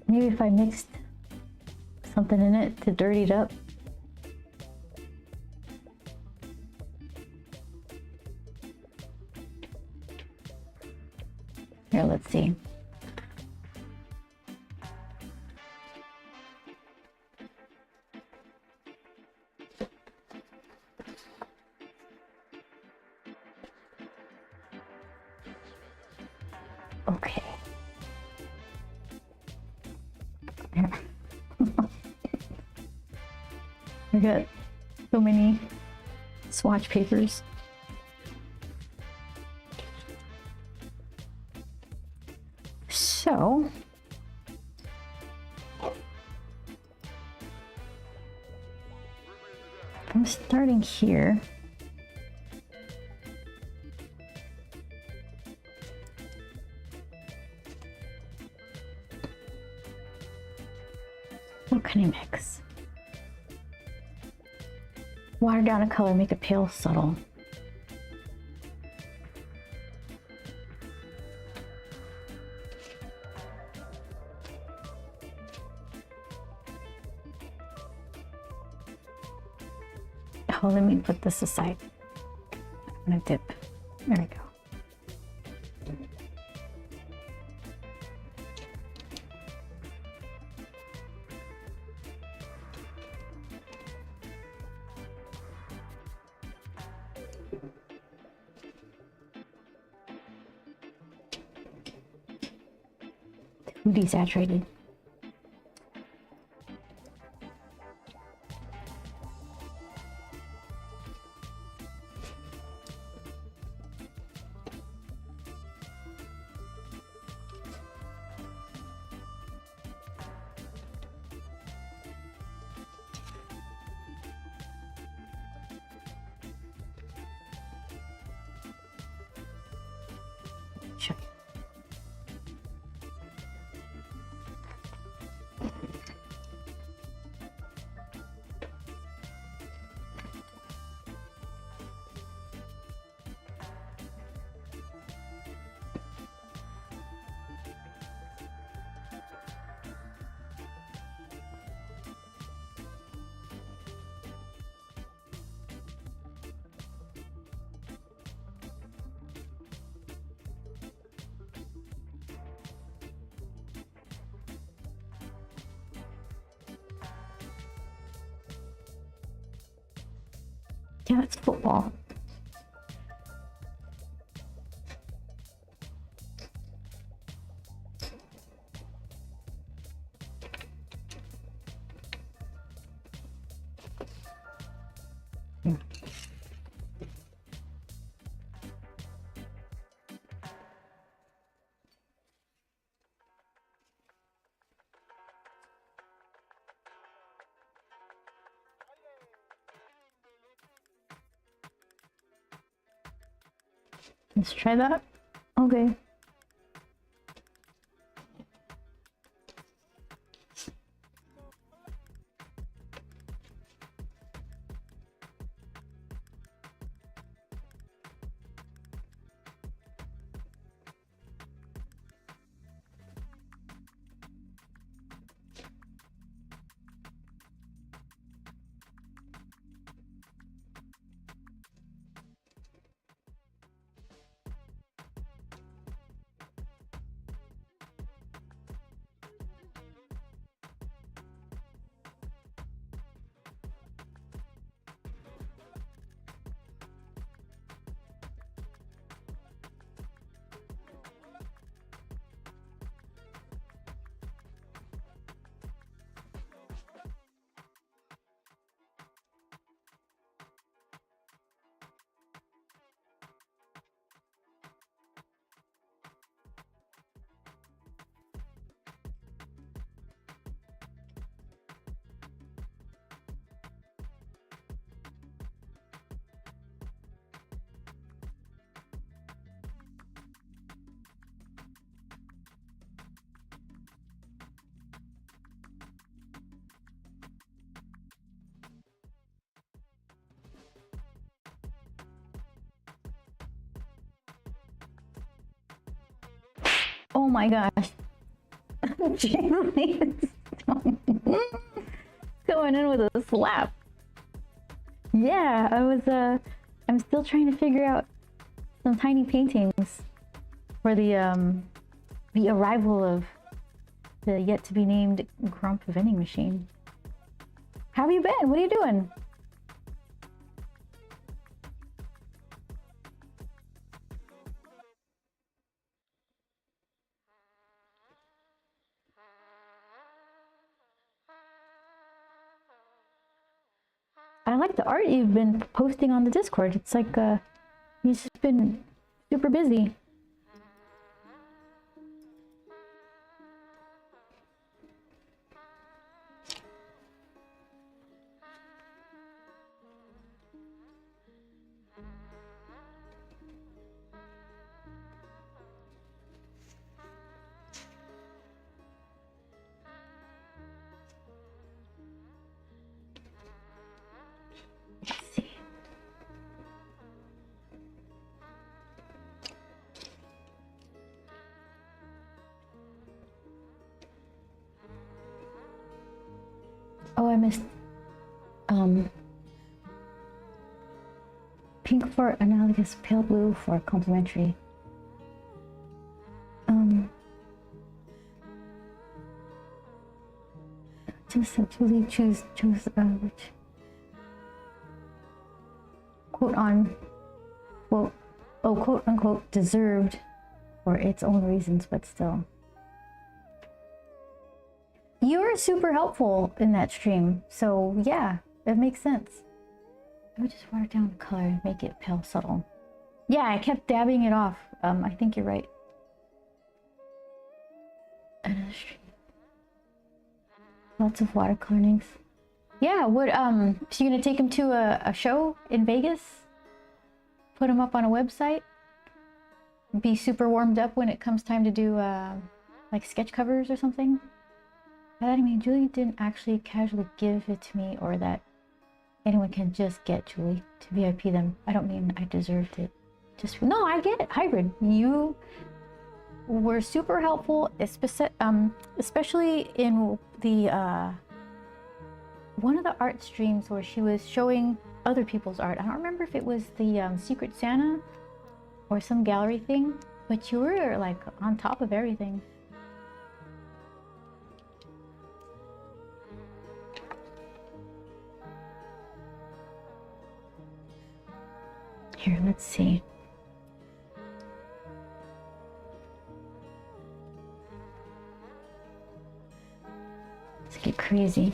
A: Maybe if I mixed something in it to dirty it up. Here, let's see. Okay. I got so many swatch papers. So, I'm starting here. What can I mix? Water down a color, make it pale, subtle. Oh, let me put this aside. I'm gonna dip. There we go. Too desaturated. Sure. Yeah, it's football. Let's try that. Okay. Oh my gosh. Jeez. Going in with a slap. Yeah, I'm still trying to figure out some tiny paintings for the arrival of the yet to be named Grump vending machine. How have you been? What are you doing? I like the art you've been posting on the Discord. It's like you've just been super busy. Let's see. Oh, I missed pink for analogous, pale blue for complementary. Just simply choose which quote unquote deserved for its own reasons, but still. You were super helpful in that stream, so yeah, it makes sense. I would just water down the color and make it pale subtle. Yeah, I kept dabbing it off. I think you're right. Another stream. Lots of watercolorings. Yeah, so you're gonna take him to a show in Vegas? Put him up on a website? Be super warmed up when it comes time to do like sketch covers or something? By that I mean Julie didn't actually casually give it to me, or that anyone can just get Julie to VIP them. I don't mean I deserved it. No, I get it. Hybrid, you were super helpful, especially in the one of the art streams where she was showing other people's art. I don't remember if it was the Secret Santa or some gallery thing, but you were like on top of everything. Here, let's see. Let's get crazy.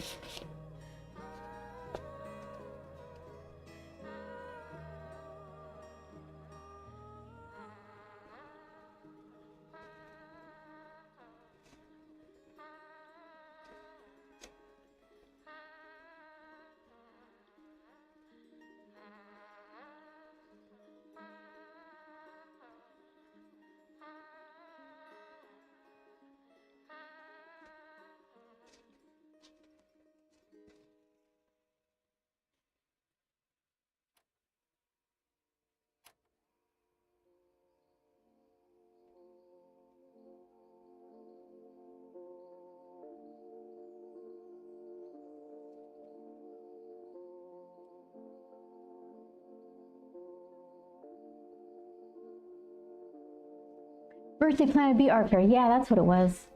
A: Birthday Planet B art fair. Yeah, that's what it was.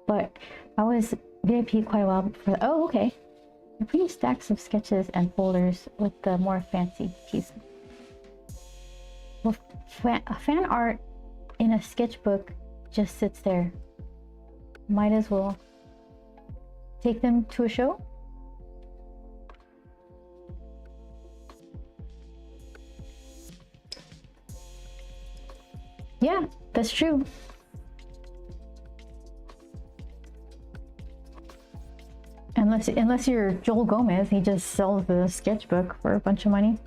A: But I was VIP quite a while before. Oh, okay. I'm putting stacks of sketches and folders with the more fancy pieces. Well, fan art in a sketchbook just sits there. Might as well take them to a show. Yeah, that's true. Unless you're Joel Gomez, he just sells the sketchbook for a bunch of money.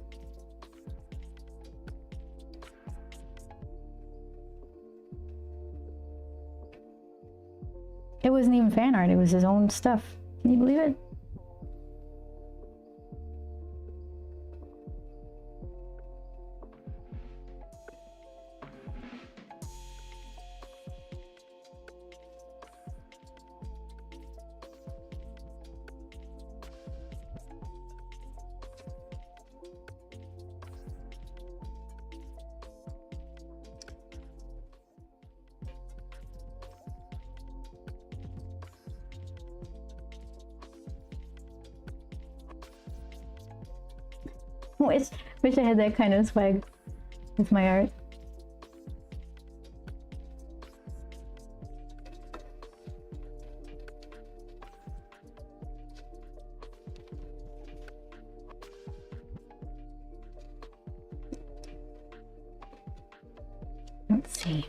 A: It wasn't even fan art, it was his own stuff. Can you believe it? Wish I had that kind of swag with my art. Let's see.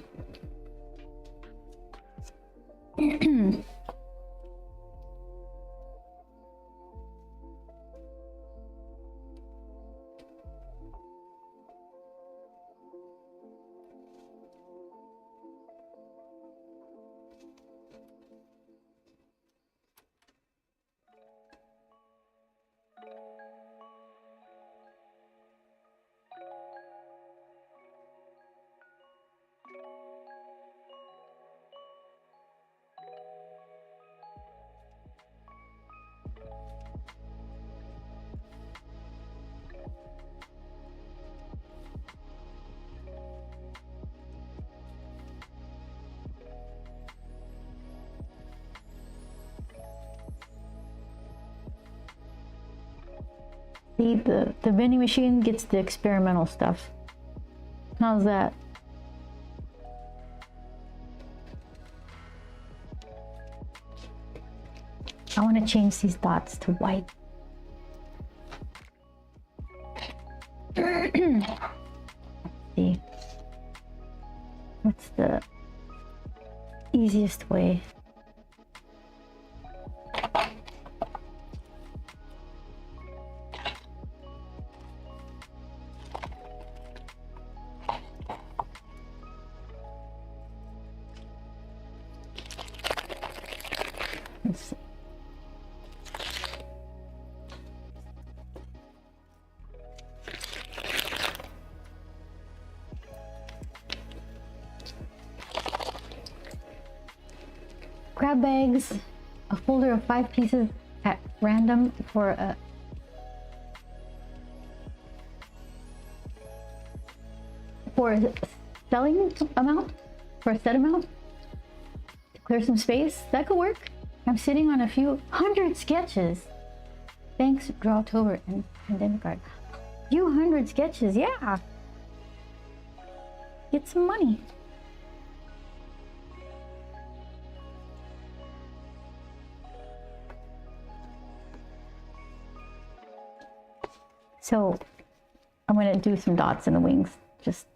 A: See, the vending machine gets the experimental stuff. How's that? I want to change these dots to white. See, what's the easiest way? Let's see. Grab bags, a folder of 5 pieces at random for a selling amount, for a set amount, to clear some space. That could work. I'm sitting on a few hundred sketches. Thanks, Drawtober and Pandemic Art. Few hundred sketches, yeah. Get some money. So I'm gonna do some dots in the wings. Just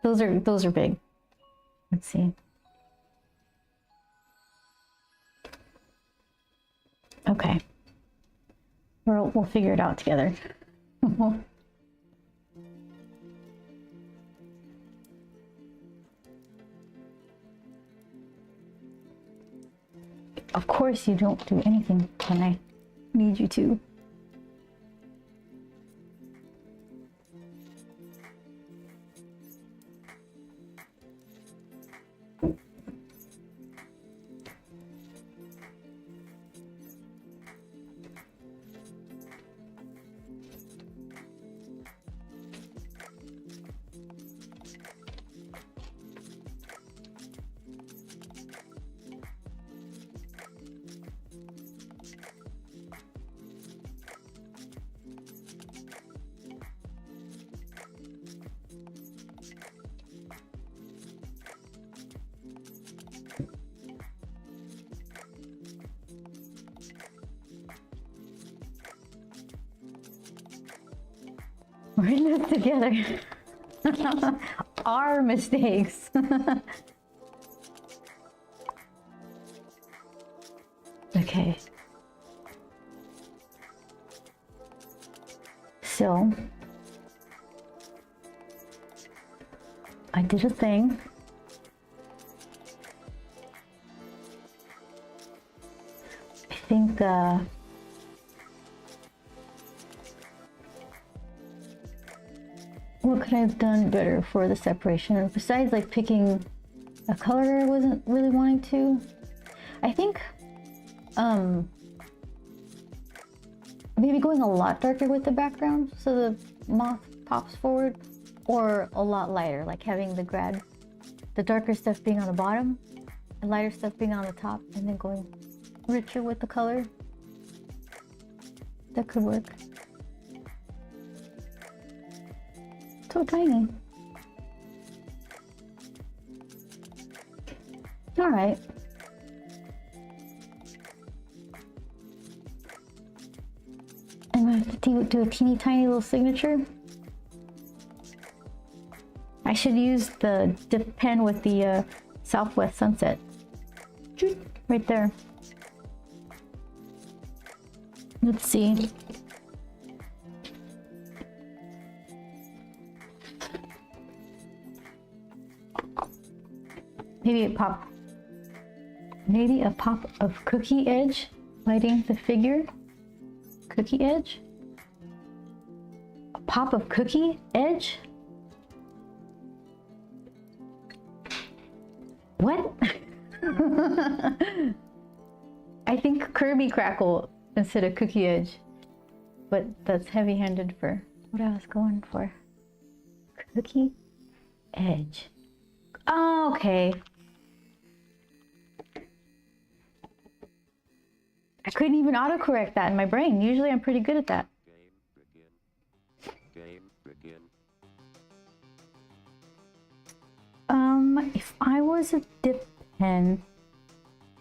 A: those are big. Let's see. Okay. We'll figure it out together. Of course you don't do anything when I need you to. We're in this together. Our mistakes. Okay. So I did a thing. I think what could I have done better for the separation? Besides like picking a color I wasn't really wanting to. I think maybe going a lot darker with the background so the moth pops forward, or a lot lighter, like having the darker stuff being on the bottom and lighter stuff being on the top, and then going richer with the color. That could work. So tiny. All right. I'm gonna have to do a teeny tiny little signature. I should use the dip pen with the Southwest Sunset. Right there. Let's see. Maybe a pop of cookie edge lighting the figure. Cookie edge? A pop of cookie edge? What? I think Kirby Crackle instead of cookie edge, but that's heavy-handed for what I was going for. Cookie edge. Oh, okay. I couldn't even autocorrect that in my brain. Usually I'm pretty good at that.
B: Game begin.
A: If I was a dip pen,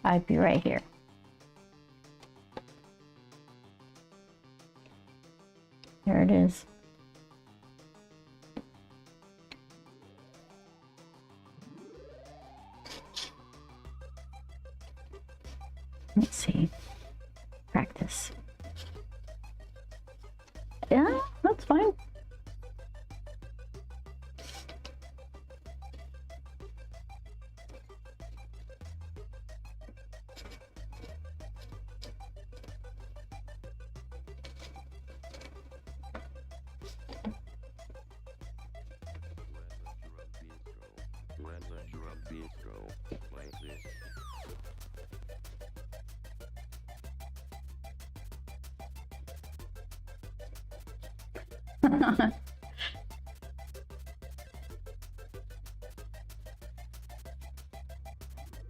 A: I'd be right here. There it is. Let's see. Practice. Yeah, that's fine.
B: When the drum beat go like this.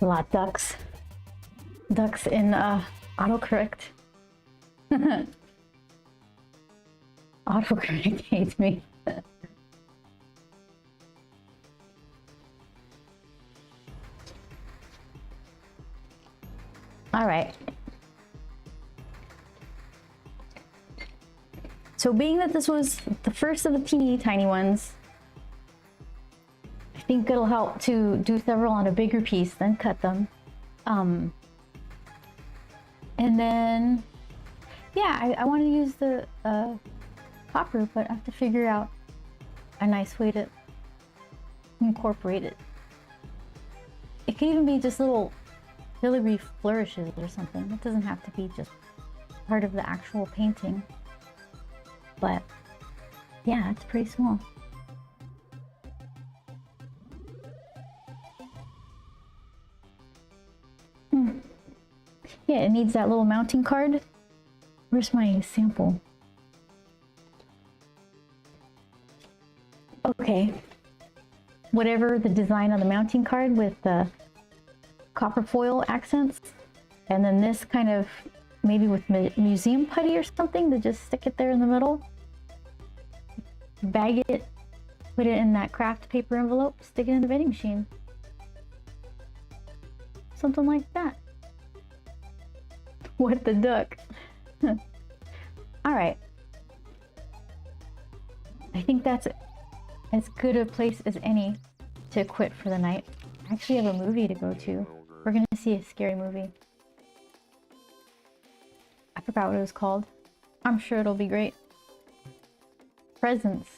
A: A lot of ducks. Ducks in autocorrect. Autocorrect hates me. All right. So being that this was the first of the teeny tiny ones, I think it'll help to do several on a bigger piece, then cut them. And then, yeah, I want to use the copper, but I have to figure out a nice way to incorporate it. It can even be just little filigree flourishes or something. It doesn't have to be just part of the actual painting. But yeah, it's pretty small. Yeah, it needs that little mounting card. Where's my sample? Okay. Whatever the design on the mounting card with the copper foil accents. And then this kind of maybe with museum putty or something to just stick it there in the middle. Bag it, put it in that craft paper envelope, stick it in the vending machine. Something like that. What the duck? All right. I think that's as good a place as any to quit for the night. I actually have a movie to go to. We're gonna see a scary movie. I forgot what it was called. I'm sure it'll be great. Presents.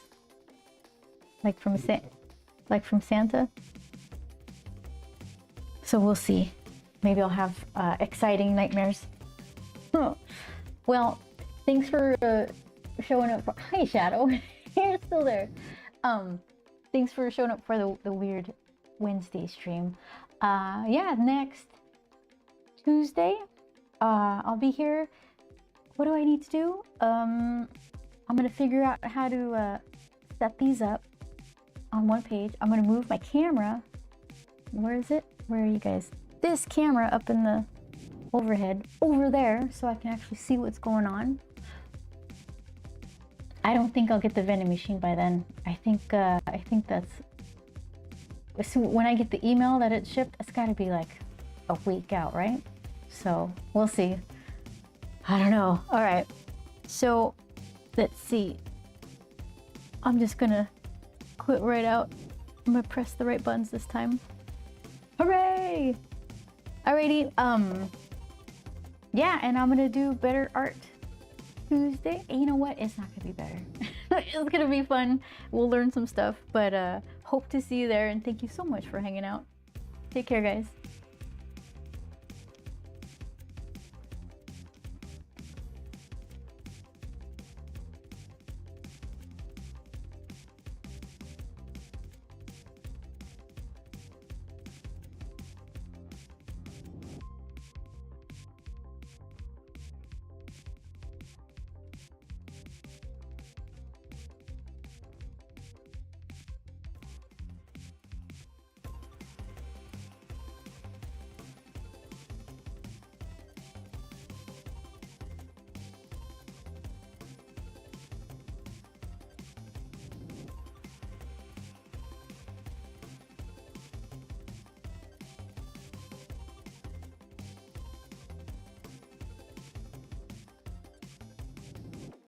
A: Like from Santa. So we'll see. Maybe I'll have exciting nightmares. Well, thanks for showing up for... Hi, Shadow. You're still there. Thanks for showing up for the weird Wednesday stream. Yeah, next Tuesday, I'll be here. What do I need to do? I'm gonna figure out how to set these up on one page. I'm gonna move my camera. Where is it? Where are you guys? This camera up in the overhead over there so I can actually see what's going on. I don't think I'll get the vending machine by then. I think that's, so when I get the email that it's shipped, it's got to be like a week out, right? So we'll see. I don't know. All right, so let's see. I'm just gonna quit right out. I'm gonna press the right buttons this time. Hooray! Alrighty, yeah, and I'm gonna do better art Tuesday. And you know what? It's not gonna be better. It's gonna be fun. We'll learn some stuff, but hope to see you there, and thank you so much for hanging out. Take care, guys.